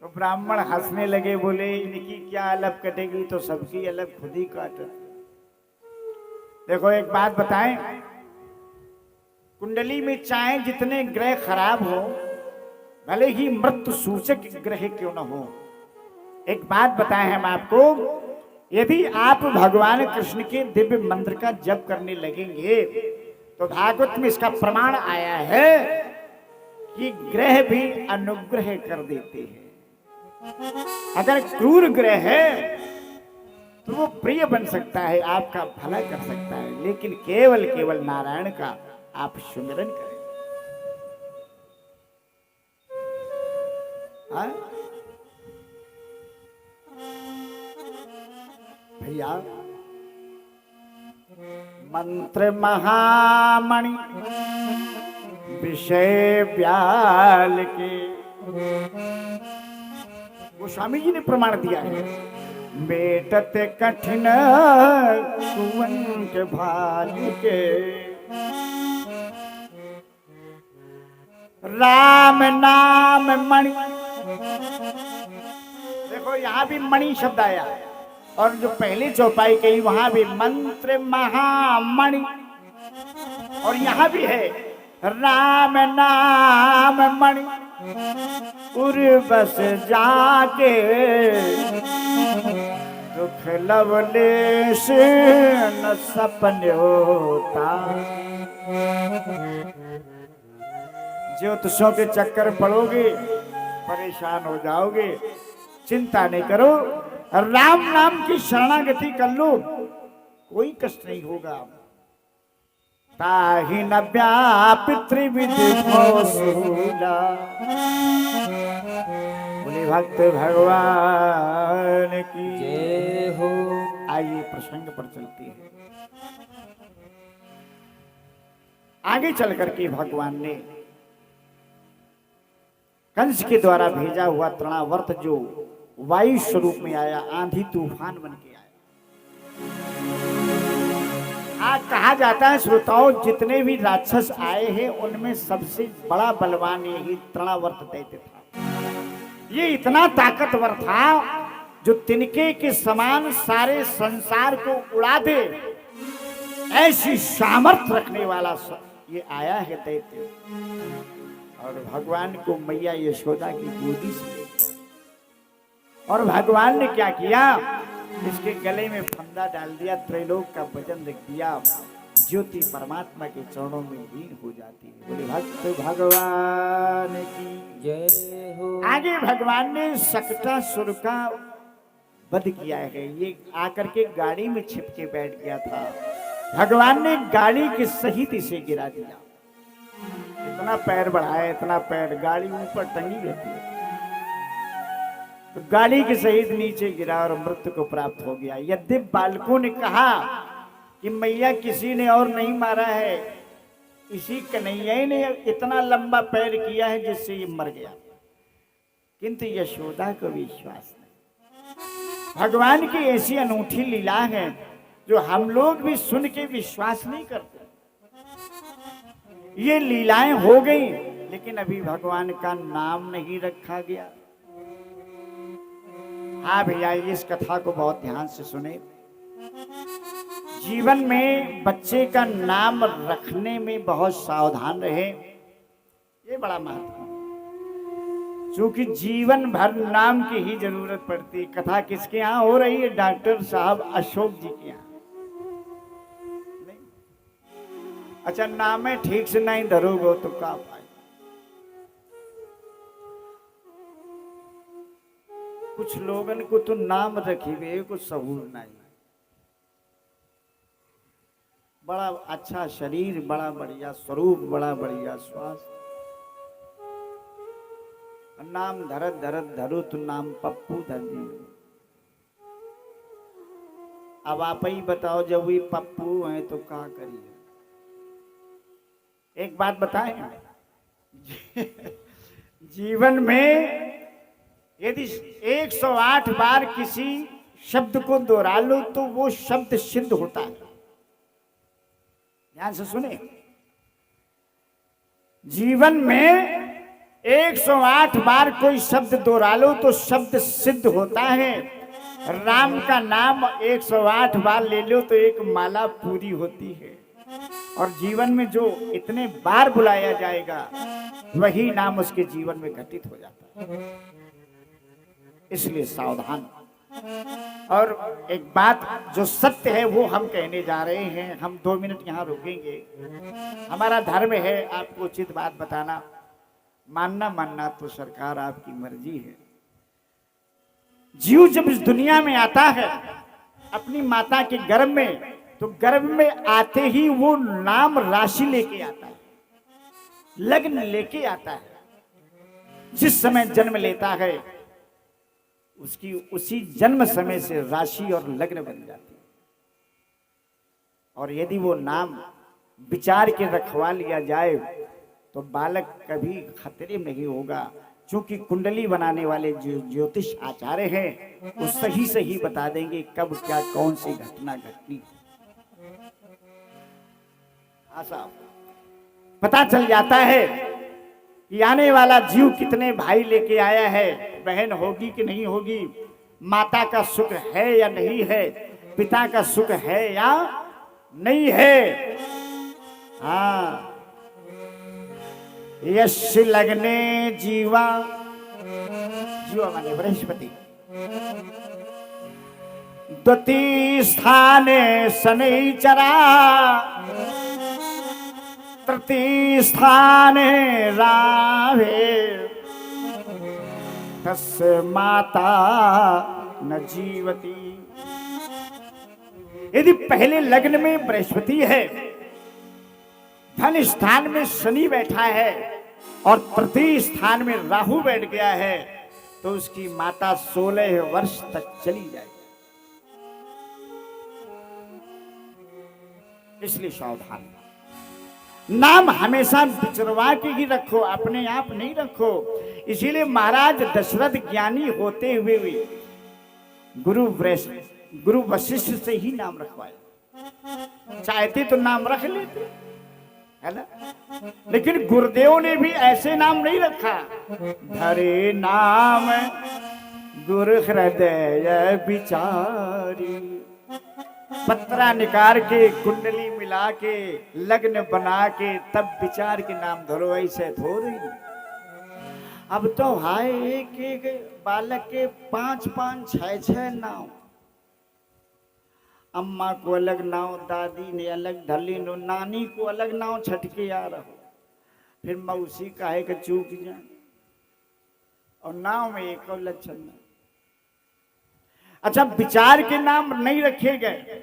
तो ब्राह्मण हंसने लगे, बोले इनकी क्या अलग कटेगी, तो सबकी अलग खुद ही काट। देखो एक बात बताएं, कुंडली में चाहे जितने ग्रह खराब हो, भले ही मृत्यु सूचक ग्रह क्यों न हो, एक बात बताएं हम आपको, यदि आप भगवान कृष्ण के दिव्य मंत्र का जप करने लगेंगे तो भागवत में इसका प्रमाण आया है कि ग्रह भी अनुग्रह कर देते हैं। अगर क्रूर ग्रह है तो वो प्रिय बन सकता है, आपका भला कर सकता है, लेकिन केवल केवल नारायण का आप सुमिरन करें। भैया मंत्र महामणि विषय व्याल के, गोस्वामी जी ने प्रमाण दिया है। बेटत कठिन कुवन के भाल के, राम नाम मणि। देखो यहां भी मणि शब्द आया, और जो पहली चौपाई कही वहां भी मंत्र महामणि, और यहां भी है राम नाम मणि। उर बस जाके दुख लवलेश न सपन होता। ज्योतिषों के चक्कर पड़ोगे, परेशान हो जाओगे, चिंता नहीं करो, राम नाम की शरणागति कर लो, कोई कष्ट नहीं होगा। ताहि न व्यापित्री विधि मौसूला। बोले भक्त भगवान की जय हो। आइए प्रसंग पर चलते हैं। आगे चल करके भगवान ने कंस के द्वारा भेजा हुआ तृणावर्त जो वायु स्वरूप में आया, आंधी तूफान बन के आया। आज कहा जाता है श्रोताओं, जितने भी राक्षस आए हैं उनमें सबसे बड़ा बलवान यही तृणावर्त दैत्य था। ये इतना ताकतवर था जो तिनके के समान सारे संसार को उड़ा दे, ऐसी सामर्थ्य रखने वाला ये आया है दैत्य। और भगवान को मैया यशोदा की गोदी से ले गया। और भगवान ने क्या किया, इसके गले में फंदा डाल दिया, त्रैलोक का वजन रख दिया, ज्योति परमात्मा के चरणों में लीन हो जाती है। बोले भक्त भगवान की जय हो। आगे भगवान ने शक्टासुर का वध किया है। ये आकर के गाड़ी में छिप के बैठ गया था, भगवान ने गाड़ी के सहित इसे गिरा दिया। इतना पैर बढ़ाया, इतना पैर, गाड़ी ऊपर टंगी रहती है, तो गाड़ी के सहित नीचे गिरा और मृत्यु को प्राप्त हो गया। यद्यपि बालकों ने कहा कि मैया किसी ने और नहीं मारा है, इसी कन्हैया ने इतना लंबा पैर किया है जिससे ये मर गया, किंतु यशोदा को विश्वास नहीं। भगवान की ऐसी अनूठी लीला है जो हम लोग भी सुन के विश्वास नहीं करते। ये लीलाएं हो गई, लेकिन अभी भगवान का नाम नहीं रखा गया। हाँ भैया, इस कथा को बहुत ध्यान से सुने। जीवन में बच्चे का नाम रखने में बहुत सावधान रहे, ये बड़ा महत्वपूर्ण। क्योंकि जीवन भर नाम की ही जरूरत पड़ती है। कथा किसके यहाँ हो रही है? डॉक्टर साहब अशोक जी के यहाँ। नहीं, अच्छा नाम है ठीक से नहीं धरोगे तो का पाए। कुछ लोगन को तो नाम रखी हुए कुछ सहूर नहीं। बड़ा अच्छा शरीर, बड़ा बढ़िया स्वरूप, बड़ा बढ़िया स्वास्थ्य, नाम धरत धरत धरो तो नाम पप्पू धर दी। अब आप ही बताओ, जब भी पप्पू हैं तो क्या करिए? एक बात बताएं, जीवन में यदि 108 बार किसी शब्द को दोहरा लो तो वो शब्द सिद्ध होता है। ध्यान से सुने, जीवन में 108 बार कोई शब्द दोहरा लो तो शब्द सिद्ध होता है। राम का नाम 108 बार ले लो तो एक माला पूरी होती है। और जीवन में जो इतने बार बुलाया जाएगा वही नाम उसके जीवन में घटित हो जाता है। इसलिए सावधान। और एक बात जो सत्य है वो हम कहने जा रहे हैं। हम 2 मिनट यहाँ रुकेंगे। हमारा धर्म है आपको उचित बात बताना, मानना मानना तो सरकार आपकी मर्जी है। जीव जब इस दुनिया में आता है अपनी माता के गर्भ में, तो गर्भ में आते ही वो नाम राशि लेके आता है, लग्न लेके आता है। जिस समय जन्म लेता है उसकी उसी जन्म समय से राशि और लग्न बन जाती है। और यदि वो नाम विचार के रखवा लिया जाए तो बालक कभी खतरे में नहीं होगा। क्योंकि कुंडली बनाने वाले जो ज्योतिष आचार्य हैं वो सही सही बता देंगे कब क्या कौन सी घटना घटनी। हाँ साहब, पता चल जाता है कि आने वाला जीव कितने भाई लेके आया है, बहन होगी कि नहीं होगी, माता का सुख है या नहीं है, पिता का सुख है या नहीं है। हाँ, यश लगने जीवा, जीवा माने बृहस्पति, द्वितीय स्थाने शनिचरा, तृतीय स्थाने रावे, तस्य माता न जीवती। यदि पहले लग्न में बृहस्पति है, धन स्थान में शनि बैठा है और तृतीय स्थान में राहु बैठ गया है, तो उसकी माता 16 वर्ष तक चली जाएगी। इसलिए सावधान। नाम हमेशा विचरवा के ही रखो, अपने आप नहीं रखो। इसीलिए महाराज दशरथ ज्ञानी होते हुए भी गुरु वशिष्ठ से ही नाम रखवाया। चाहते तो नाम रख लेते, है ना, लेकिन गुरुदेव ने भी ऐसे नाम नहीं रखा। धरे नाम गुरु हृदय विचारी। पत्रा निकाल के कुंडली मिला के लग्न बना के तब विचार के नाम धरो, ऐसे थोड़ी। अब तो हाय एक एक बालक के 5-5 6-6 नाम। अम्मा को अलग नाव, दादी ने अलग धली नो, नानी को अलग नाव छटके आ रहो, फिर मौसी काहे के चूक जाए, और नाव में एक और लक्षण नहीं। अच्छा, विचार के नाम नहीं रखे गए,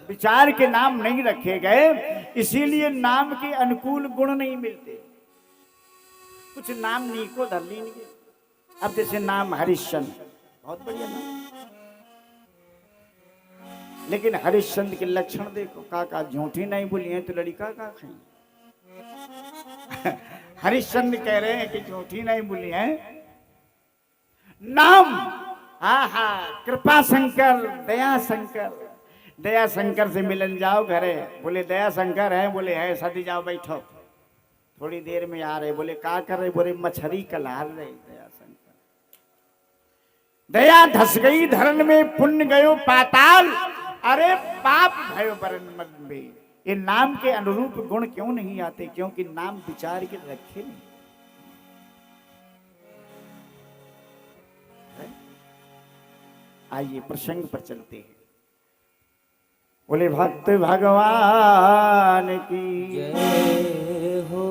विचार के नाम नहीं रखे गए, इसीलिए नाम के अनुकूल गुण नहीं मिलते। कुछ नाम नीको धर लेंगे। अब जैसे नाम हरिश्चंद्र, बहुत बढ़िया नाम, लेकिन हरिश्चंद्र के लक्षण देखो। काका झूठी नहीं बोली है तो लड़का का खाई। हरिश्चंद्र कह रहे हैं कि झूठी नहीं बोली है। नाम हा हा कृपा शंकर, दया शंकर। दया शंकर से मिलन जाओ घरे, बोले दया शंकर है, बोले है, सदी जाओ बैठो, थोड़ी देर में आ रहे। बोले का कर रहे, बोले मछली कलार रहे। दया शंकर, दया धस गई धरन में, पुण्य गयो पाताल, अरे पाप भयो बरन मन में। ये नाम के अनुरूप गुण क्यों नहीं आते? क्योंकि नाम विचार के रखे नहीं। आइए प्रसंग पर चलते हैं। बोले भक्त भगवान की जय हो।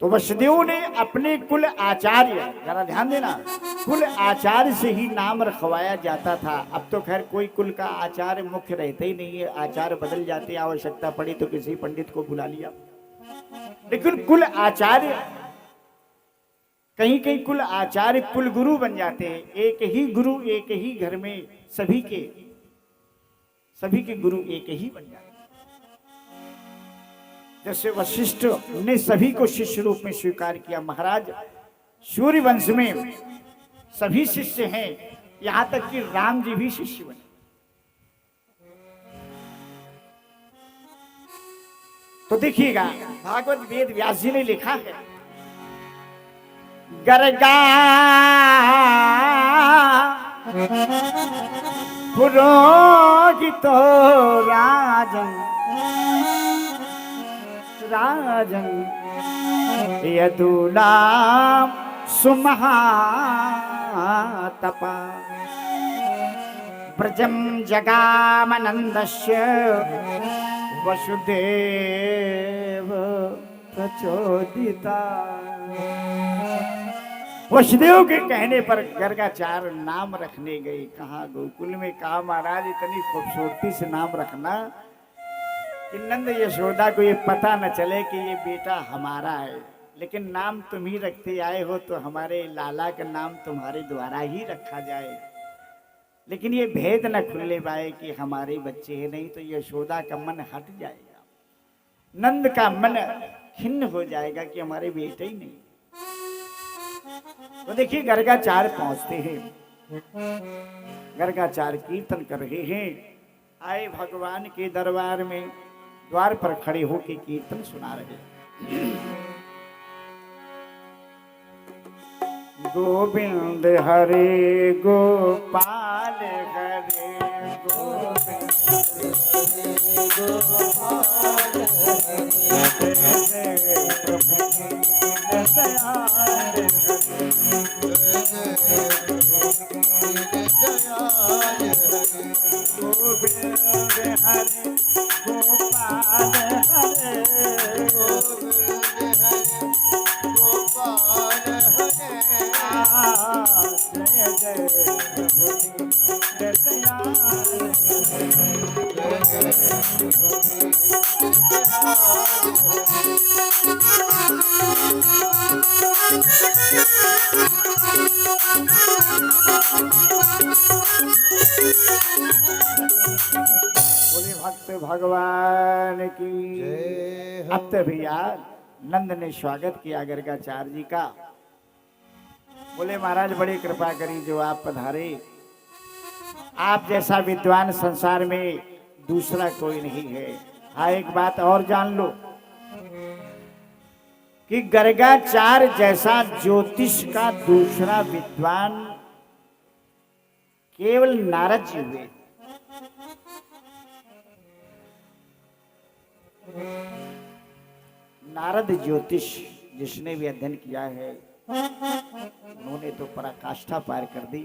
तो वसुदेव ने अपने कुल आचार्य, जरा ध्यान देना, कुल आचार्य से ही नाम रखवाया जाता था। अब तो खैर कोई कुल का आचार्य मुख्य रहते ही नहीं है, आचार्य बदल जाते, आवश्यकता पड़ी तो किसी पंडित को बुला लिया। लेकिन कुल आचार्य, कहीं कहीं कुल आचार्य कुल गुरु बन जाते हैं। एक ही गुरु एक ही घर में सभी के गुरु एक ही बन जाते हैं। जैसे वशिष्ठ ने सभी को शिष्य रूप में स्वीकार किया। महाराज सूर्य वंश में सभी शिष्य हैं, यहां तक कि राम जी भी शिष्य बने। तो देखिएगा, भागवत वेद व्यास जी ने लिखा है, गर्गा पुरोहितो राजन राजन यदुलाम सुमहातपा ब्रजम जगामनंदस्य वसुदेव प्रचोदिता। वसुदेव के कहने पर गर्गाचार्य नाम रखने गए। कहा गोकुल में, कहा महाराज इतनी खूबसूरती से नाम रखना कि नंद यशोदा को ये पता न चले कि ये बेटा हमारा है, लेकिन नाम तुम ही रखते आए हो तो हमारे लाला का नाम तुम्हारे द्वारा ही रखा जाए। लेकिन ये भेद न खुलने पाए कि हमारे बच्चे हैं, नहीं तो यशोदा का मन हट जाएगा, नंद का मन खिन्न हो जाएगा कि हमारे बेटे ही नहीं। तो देखिए गर्गाचार्य पहुंचते हैं, गर्गाचार्य कीर्तन कर रहे हैं। आए भगवान के दरबार में, द्वार पर खड़े होकर कीर्तन सुना रहे हैं। गोविंद हरे गोपाल हरे गोविंद हरे गोपाल हरे प्रभु दयाल गोविंद हरे गोपाल हरे गोपाल हरे जय जय बोले भक्त भगवान की। अब तो भैया नंद ने स्वागत किया गर्गाचार्य जी का। बोले महाराज बड़ी कृपा करी जो आप पधारे, आप जैसा विद्वान संसार में दूसरा कोई नहीं है। हाँ एक बात और जान लो कि गर्गाचार्य जैसा ज्योतिष का दूसरा विद्वान केवल नारद जी हुए। नारद ज्योतिष जिसने भी अध्ययन किया है उन्होंने तो पराकाष्ठा पार कर दी,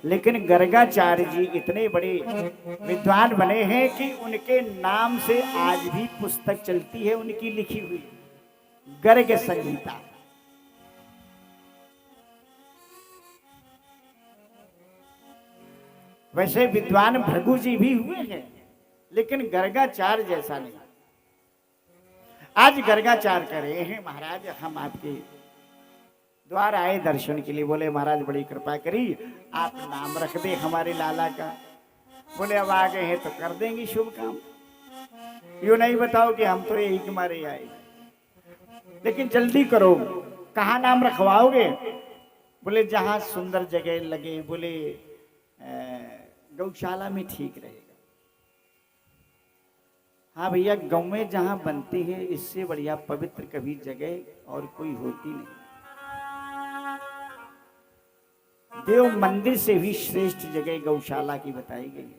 लेकिन गर्गाचार्य जी इतने बड़े विद्वान बने हैं कि उनके नाम से आज भी पुस्तक चलती है उनकी लिखी हुई, गर्ग संहिता। वैसे विद्वान भृगु जी भी हुए हैं, लेकिन गर्गाचार्य जैसा नहीं। आज गर्गाचार्य कह रहे हैं महाराज हम आपके द्वार आए दर्शन के लिए। बोले महाराज बड़ी कृपा करी, आप नाम रख दे हमारे लाला का। बोले अब आ गए हैं तो कर देंगे शुभ काम, यूं नहीं बताओ कि हम तो यही के मारे आए, लेकिन जल्दी करो, कहाँ नाम रखवाओगे? बोले जहां सुंदर जगह लगे, बोले गौशाला में ठीक रहेगा। हाँ भैया, गाँव में जहां बनती है इससे बढ़िया पवित्र कभी जगह और कोई होती नहीं। देव मंदिर से भी श्रेष्ठ जगह गौशाला की बताई गई है।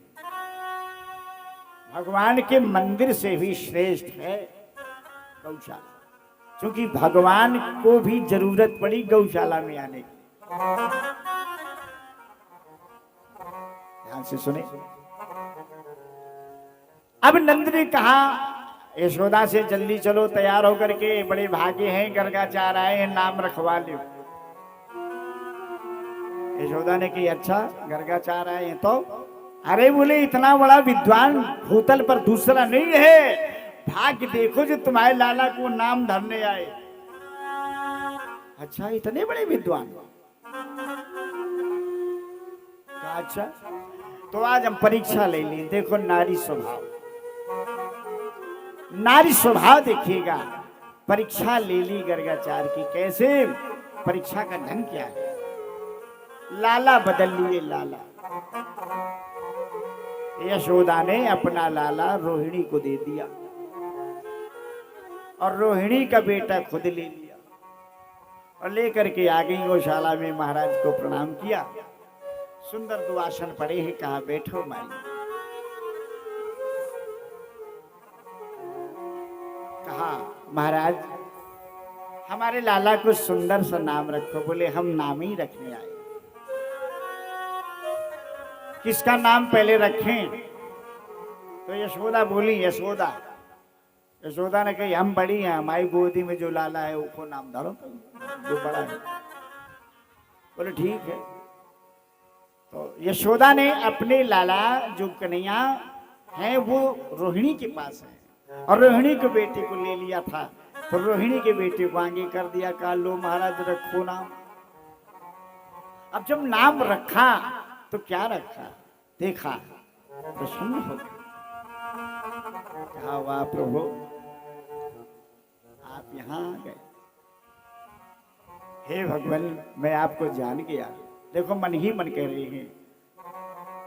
भगवान के मंदिर से भी श्रेष्ठ है गौशाला, क्योंकि भगवान को भी जरूरत पड़ी गौशाला में आने की। ध्यान से सुने। अब नंद ने कहा यशोदा से जल्दी चलो, तैयार होकर के, बड़े भागे हैं, गर्गाचार्य आए हैं, नाम रखवा लो। यशोदा ने कही अच्छा गर्गाचार्य आए हैं तो? अरे बोले इतना बड़ा विद्वान भूतल पर दूसरा नहीं है, भाग्य देखो जो तुम्हारे लाला को नाम धरने आए। अच्छा इतने बड़े विद्वान? अच्छा तो आज हम परीक्षा ले लें। देखो नारी स्वभाव, नारी स्वभाव देखिएगा। परीक्षा ले ली गर्गाचार्य की। कैसे? परीक्षा का ढंग क्या है? लाला बदल लिए। लाला यशोदा ने अपना लाला रोहिणी को दे दिया और रोहिणी का बेटा खुद ले लिया और लेकर के आ गई गौशाला में। महाराज को प्रणाम किया, सुंदर दो आसन पड़े हैं, कहा बैठो माई। कहा महाराज हमारे लाला को सुंदर सा नाम रखो। बोले हम नाम ही रखने आए। किसका नाम पहले रखें? तो यशोदा बोली यशोदा। यशोदा ने कही हम बड़ी हैं, हमारी गोदी में जो लाला है उसको नाम धरो जो बड़ा है। बोले ठीक है। तो यशोदा ने अपने लाला जो कन्हैया है वो रोहिणी के पास है और रोहिणी के बेटे को ले लिया था, तो रोहिणी के बेटे को आगे कर दिया, कहा लो महाराज रखो नाम। अब जब नाम रखा तो क्या रखा? देखा प्रसन्न हो गए, कहा वाह प्रभु आप यहाँ आ गए। हे भगवान मैं आपको जान गया। देखो मन ही मन कह रहे हैं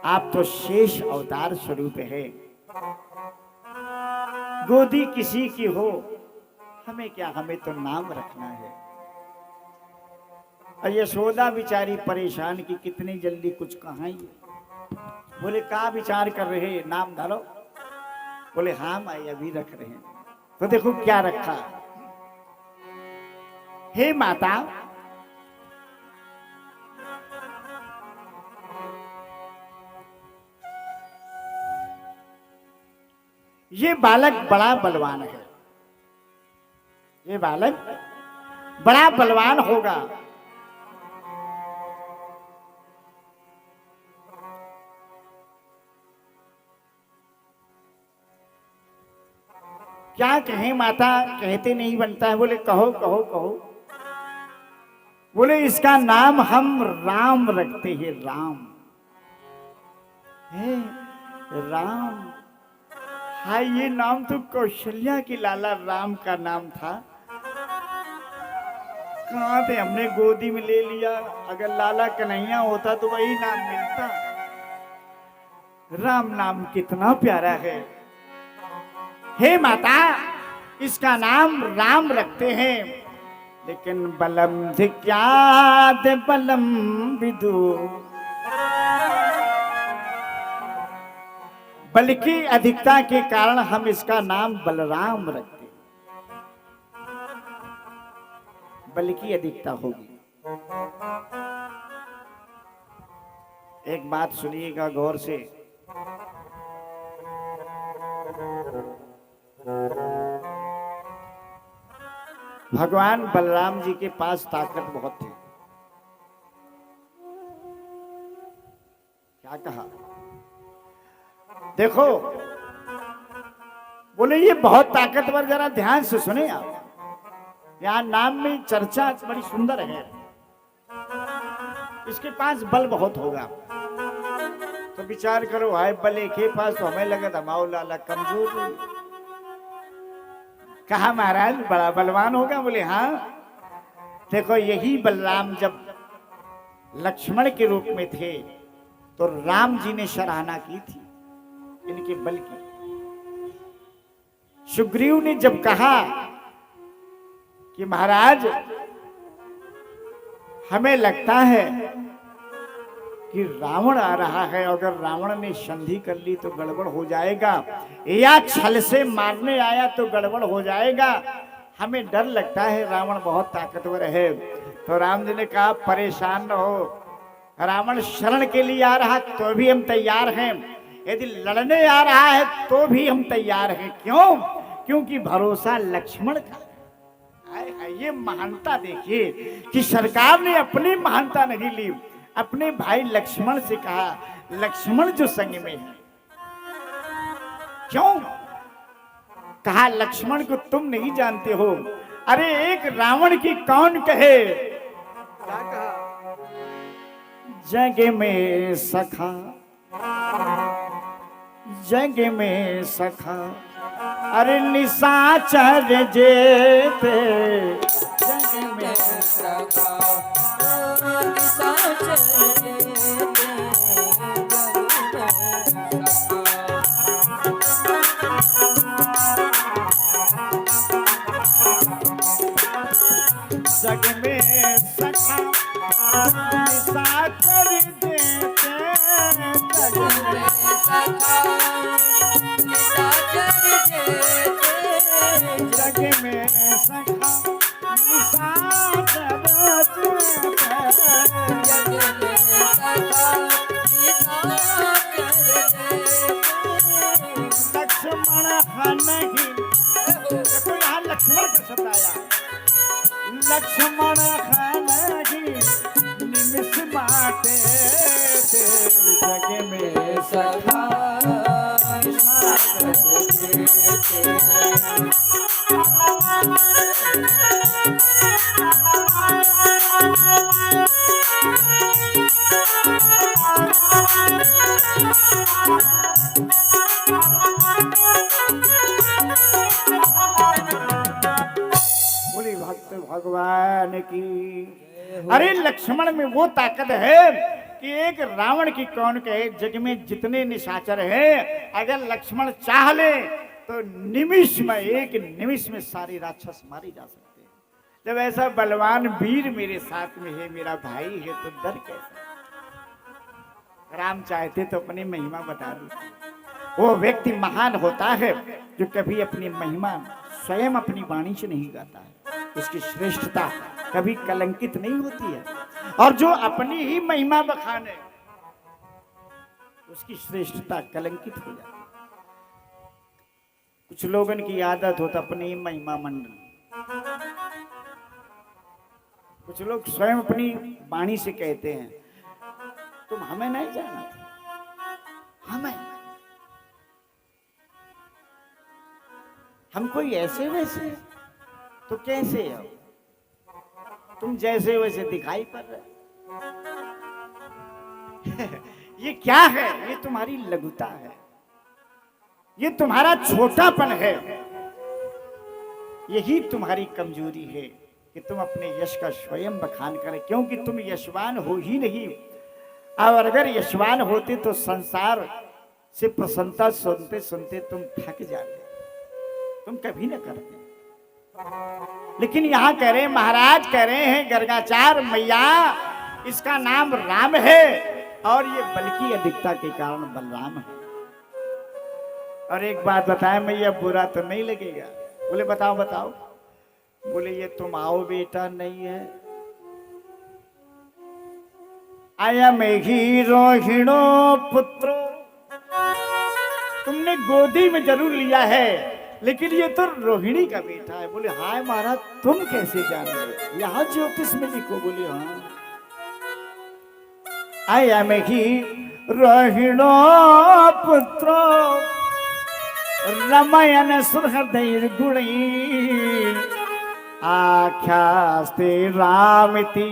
आप तो शेष अवतार स्वरूप है। गोदी किसी की हो हमें क्या, हमें तो नाम रखना है। और यशोदा बेचारी परेशान की कितनी जल्दी कुछ कहा ही। बोले क्या विचार कर रहे हैं, नाम धरो। बोले हाँ माई अभी रख रहे हैं। तो देखो क्या रखा। हे माता ये बालक बड़ा बलवान है, ये बालक बड़ा बलवान होगा। क्या कहें माता, कहते नहीं बनता है। बोले कहो कहो कहो। बोले इसका नाम हम राम रखते हैं। राम है राम। हाँ ये नाम तो कौशल्या के लाला राम का नाम था। कहाँ थे, हमने गोदी में ले लिया। अगर लाला कन्हैया होता तो वही नाम मिलता। राम नाम कितना प्यारा है। हे माता इसका नाम राम रखते हैं लेकिन बलम धिक्याद बलम विदु, बल की अधिकता के कारण हम इसका नाम बलराम रखते हैं। बल की अधिकता होगी। एक बात सुनिएगा गौर से, भगवान बलराम जी के पास ताकत बहुत थी। क्या कहा? देखो, बोले ये बहुत ताकतवर, जरा ध्यान से सुने आप। यहां नाम में चर्चा बड़ी सुंदर है। इसके पास बल बहुत होगा। तो विचार करो, हाय बल एक ही पास, तो हमें लगा धमाओ लाला कमजोर है। कहा महाराज बड़ा बलवान होगा? बोले हाँ। देखो, यही बलराम जब लक्ष्मण के रूप में थे तो राम जी ने सराहना की थी इनके बल की। सुग्रीव ने जब कहा कि महाराज हमें लगता है कि रावण आ रहा है, अगर रावण ने संधि कर ली तो गड़बड़ हो जाएगा, या छल से मारने आया तो गड़बड़ हो जाएगा, हमें डर लगता है, रावण बहुत ताकतवर है। तो राम जी ने कहा परेशान न हो, रावण शरण के लिए आ रहा तो भी हम तैयार हैं, यदि लड़ने आ रहा है तो भी हम तैयार हैं। क्यों? क्योंकि भरोसा लक्ष्मण का। ये महानता देखिए कि सरकार ने अपनी महानता नहीं ली, अपने भाई लक्ष्मण से कहा लक्ष्मण जो संग में है। क्यों? कहा लक्ष्मण को तुम नहीं जानते हो। अरे एक रावण की कौन कहे? क्या कहा? जग में सखा, जग में सखा, अरे निशाचर जेते, जग में सखा, निशाचर जेते, जग में सखा, निशाचर जेते, जग में सखा, निशाचर जेते, जग में सखा, निशाचर जेते, जग में सखा, निशाचर जेते, लक्ष्मण नहीं। देखो यहाँ लक्ष्मण का शब्द आया, लक्ष्मण नहीं निमिष बाटे, जग में सखा, बोली भक्त भगवान की। अरे लक्ष्मण में वो ताकत है कि एक रावण की कौन कहे, जग में जितने निशाचर हैं, अगर लक्ष्मण चाह ले तो निमिष में, एक निमिष में सारी राक्षस मारी जा सकते हैं। जब ऐसा बलवान वीर मेरे साथ में है, मेरा भाई है, तो डर कैसा? राम चाहते तो अपनी महिमा बता देते। वो व्यक्ति महान होता है जो कभी अपनी महिमा स्वयं अपनी वाणी से नहीं गाता है, उसकी श्रेष्ठता कभी कलंकित नहीं होती है। और जो अपनी ही महिमा बखाने, उसकी श्रेष्ठता कलंकित हो जाती है। कुछ लोगों की आदत होता अपनी ही महिमा मंडन। कुछ लोग स्वयं अपनी वाणी से कहते हैं तुम हमें नहीं जानते, हमें, हम कोई ऐसे वैसे, तो कैसे हो तुम? जैसे वैसे दिखाई पड़ रहे। ये क्या है? ये तुम्हारी लघुता है, ये तुम्हारा छोटापन है, यही तुम्हारी कमजोरी है कि तुम अपने यश का स्वयं बखान करें, क्योंकि तुम यशवान हो ही नहीं। और अगर यशवान होते तो संसार से प्रसन्नता सुनते सुनते तुम थक जाते, तुम कभी न करते। लेकिन यहाँ कह रहे हैं, महाराज कह रहे हैं गर्गाचार मैया इसका नाम राम है और ये बल की अधिकता के कारण बलराम है। और एक बात बताएं मैया, बुरा तो नहीं लगेगा? बोले बताओ बताओ। बोले ये तुम आओ बेटा नहीं है, आया मेघी रोहिणो पुत्रो, तुमने गोदी में जरूर लिया है लेकिन ये तो रोहिणी का बेटा है। बोले हाय महाराज तुम कैसे जान गए? यहाँ ज्योतिष में लिखो। बोले हाँ। आया मेघी रोहिणो पुत्रो रमयन सुहृदय गुणी आख्यास्ते रामिति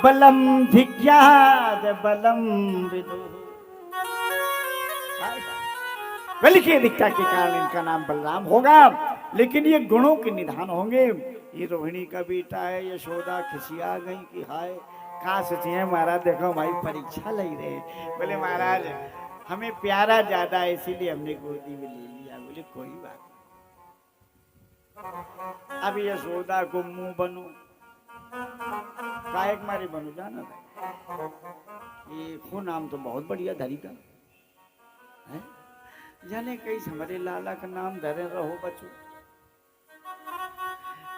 बलम धिज्ञाद बलम विदु। बल की अधिकता के कारण इनका नाम बलराम होगा, लेकिन ये गुणों के निधान होंगे। ये रोहिणी का बेटा है। यशोदा खिसिया गई कि हाय कहा सोची है महाराज, देखो हमारी परीक्षा लग रहे। बोले महाराज हमें प्यारा ज्यादा है इसीलिए हमने गोदी में ले लिया। बोले कोई बात नहीं। अब यशोदा को मुंह बनो कायक मारे बनो जाना ये खो नाम तो बहुत बढ़िया धरी का है। जाने कई हमारे लाला का नाम धरे रहो बच्चों।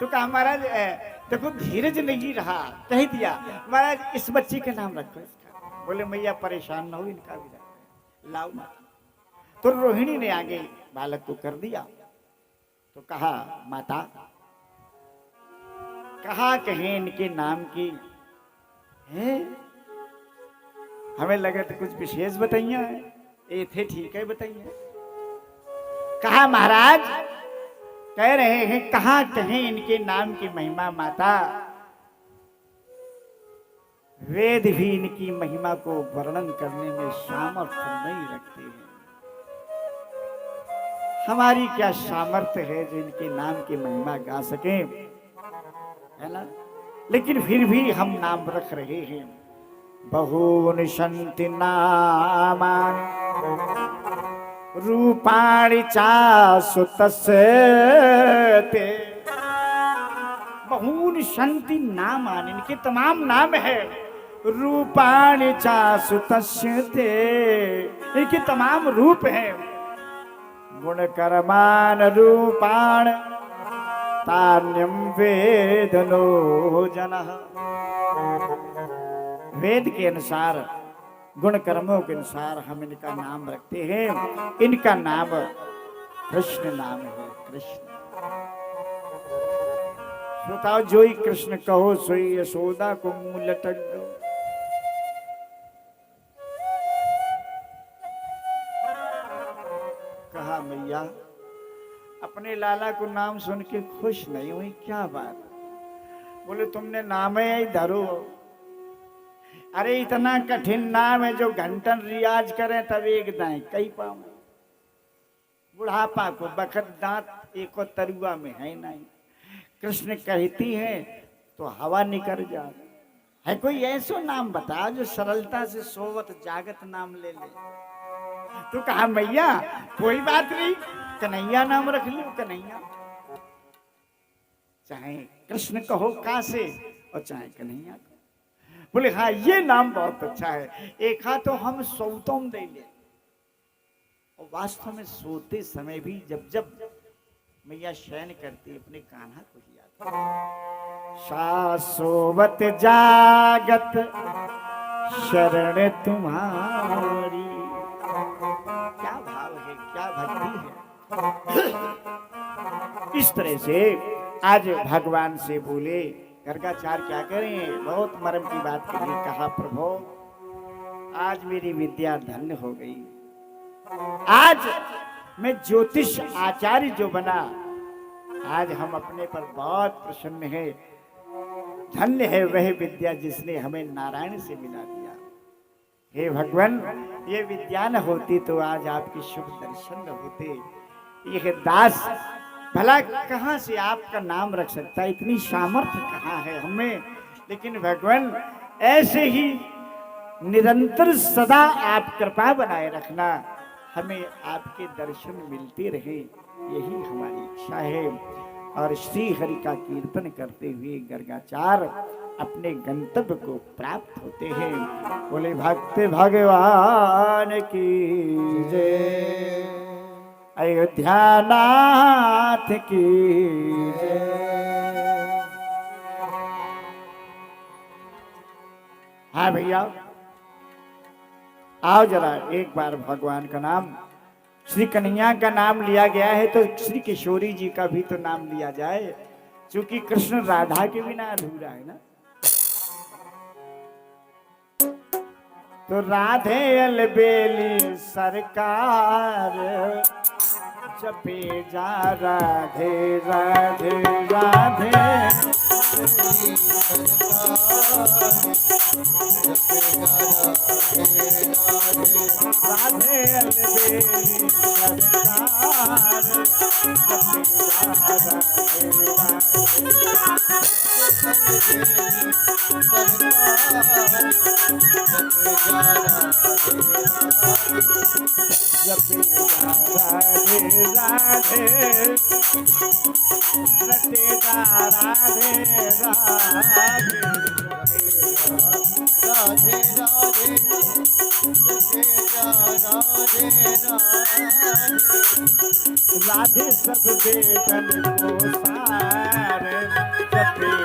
तो कहा महाराज देखो धीरज नहीं रहा, कह दिया महाराज इस बच्ची का नाम रखो इसका। बोले मैया परेशान ना हो, इनका भी रखो, लाओ माता। तो रोहिणी ने आगे बालक को कर दिया। तो कहा माता कहा कहें इनके नाम की है? हमें लगे तो कुछ विशेष बताइए है। ये थे ठीक है बताइए। कहा महाराज कह रहे हैं कहा कहें इनके नाम की महिमा माता, वेद भी इनकी महिमा को वर्णन करने में सामर्थ्य नहीं रखते हैं। हमारी क्या सामर्थ्य है जो इनके नाम की महिमा गा सके, है ना? लेकिन फिर भी हम नाम रख रहे हैं। बहून संति नामान रूपाणि चासु तस्य ते। बहून संति नामान, इनके तमाम नाम है। रूपाणि चासु तस्य ते, इनके तमाम रूप हैं। गुण कर्मान रूपाण तान्यम वेदनो जनः। वेद के अनुसार गुण कर्मों के अनुसार हम इनका नाम रखते हैं। इनका नाम कृष्ण नाम है। कृष्ण श्रोताओ, जोई कृष्ण कहो सोई यशोदा को मुंह लटक दो। कहा मैया अपने लाला को नाम सुन के खुश नहीं हुई, क्या बात? बोले तुमने नाम ही धरो। अरे इतना कठिन नाम है जो घंटन रियाज करें तब एक दाएं कई पाओ। बुढ़ापा को बखत दांत एक तरुआ में है नहीं। कृष्ण कहती है तो हवा निकल जा। है कोई ऐसा नाम बता जो सरलता से सोवत जागत नाम ले ले। तो कहा मैया कोई बात नहीं, कन्हैया नाम रख लो। कन्हैया चाहे कृष्ण कहो का से और चाहे कन्हैया कहो। बोले हाँ ये नाम बहुत अच्छा है। एक तो हम सोतों दे ले, और वास्तव में सोते समय भी जब जब मैया शयन करती अपने कान्हा को ही याद। सासोवत जागत शरण तुम्हारी। क्या भाव है, क्या भक्ति है। इस तरह से आज भगवान से बोले गर्गाचार क्या करें, बहुत मर्म की बात कही। कहा प्रभु आज मेरी विद्या धन्य हो गई। आज मैं ज्योतिष आचार्य जो बना, आज हम अपने पर बहुत प्रसन्न है। धन्य है वह विद्या जिसने हमें नारायण से मिला दिया। हे भगवान ये विद्या न होती तो आज आपके शुभ दर्शन न होते। यह दास भला कहाँ से आपका नाम रख सकता है, इतनी सामर्थ्य कहाँ है हमें। लेकिन भगवान ऐसे ही निरंतर सदा आप कृपा बनाए रखना, हमें आपके दर्शन मिलते रहे, यही हमारी इच्छा है। और श्री हरि का कीर्तन करते हुए गर्गाचार अपने गंतव्य को प्राप्त होते हैं। बोले भक्त भगवान की जय, अयोध्या नाथ की जय। हाँ भैया, आओ जरा एक बार भगवान का नाम, श्री कन्हैया का नाम लिया गया है तो श्री किशोरी जी का भी तो नाम लिया जाए, क्योंकि कृष्ण राधा के बिना अधूरा है ना। तो राधे अलबेली सरकार जपे जा राधे राधे राधे, राधे अलबेली सरकार जपे जा राधे जपे जा राधे राधे, रटे जा राधे राधे, राधे राधे जपे जा राधे राधे, राधे सब बेटन को सार जपे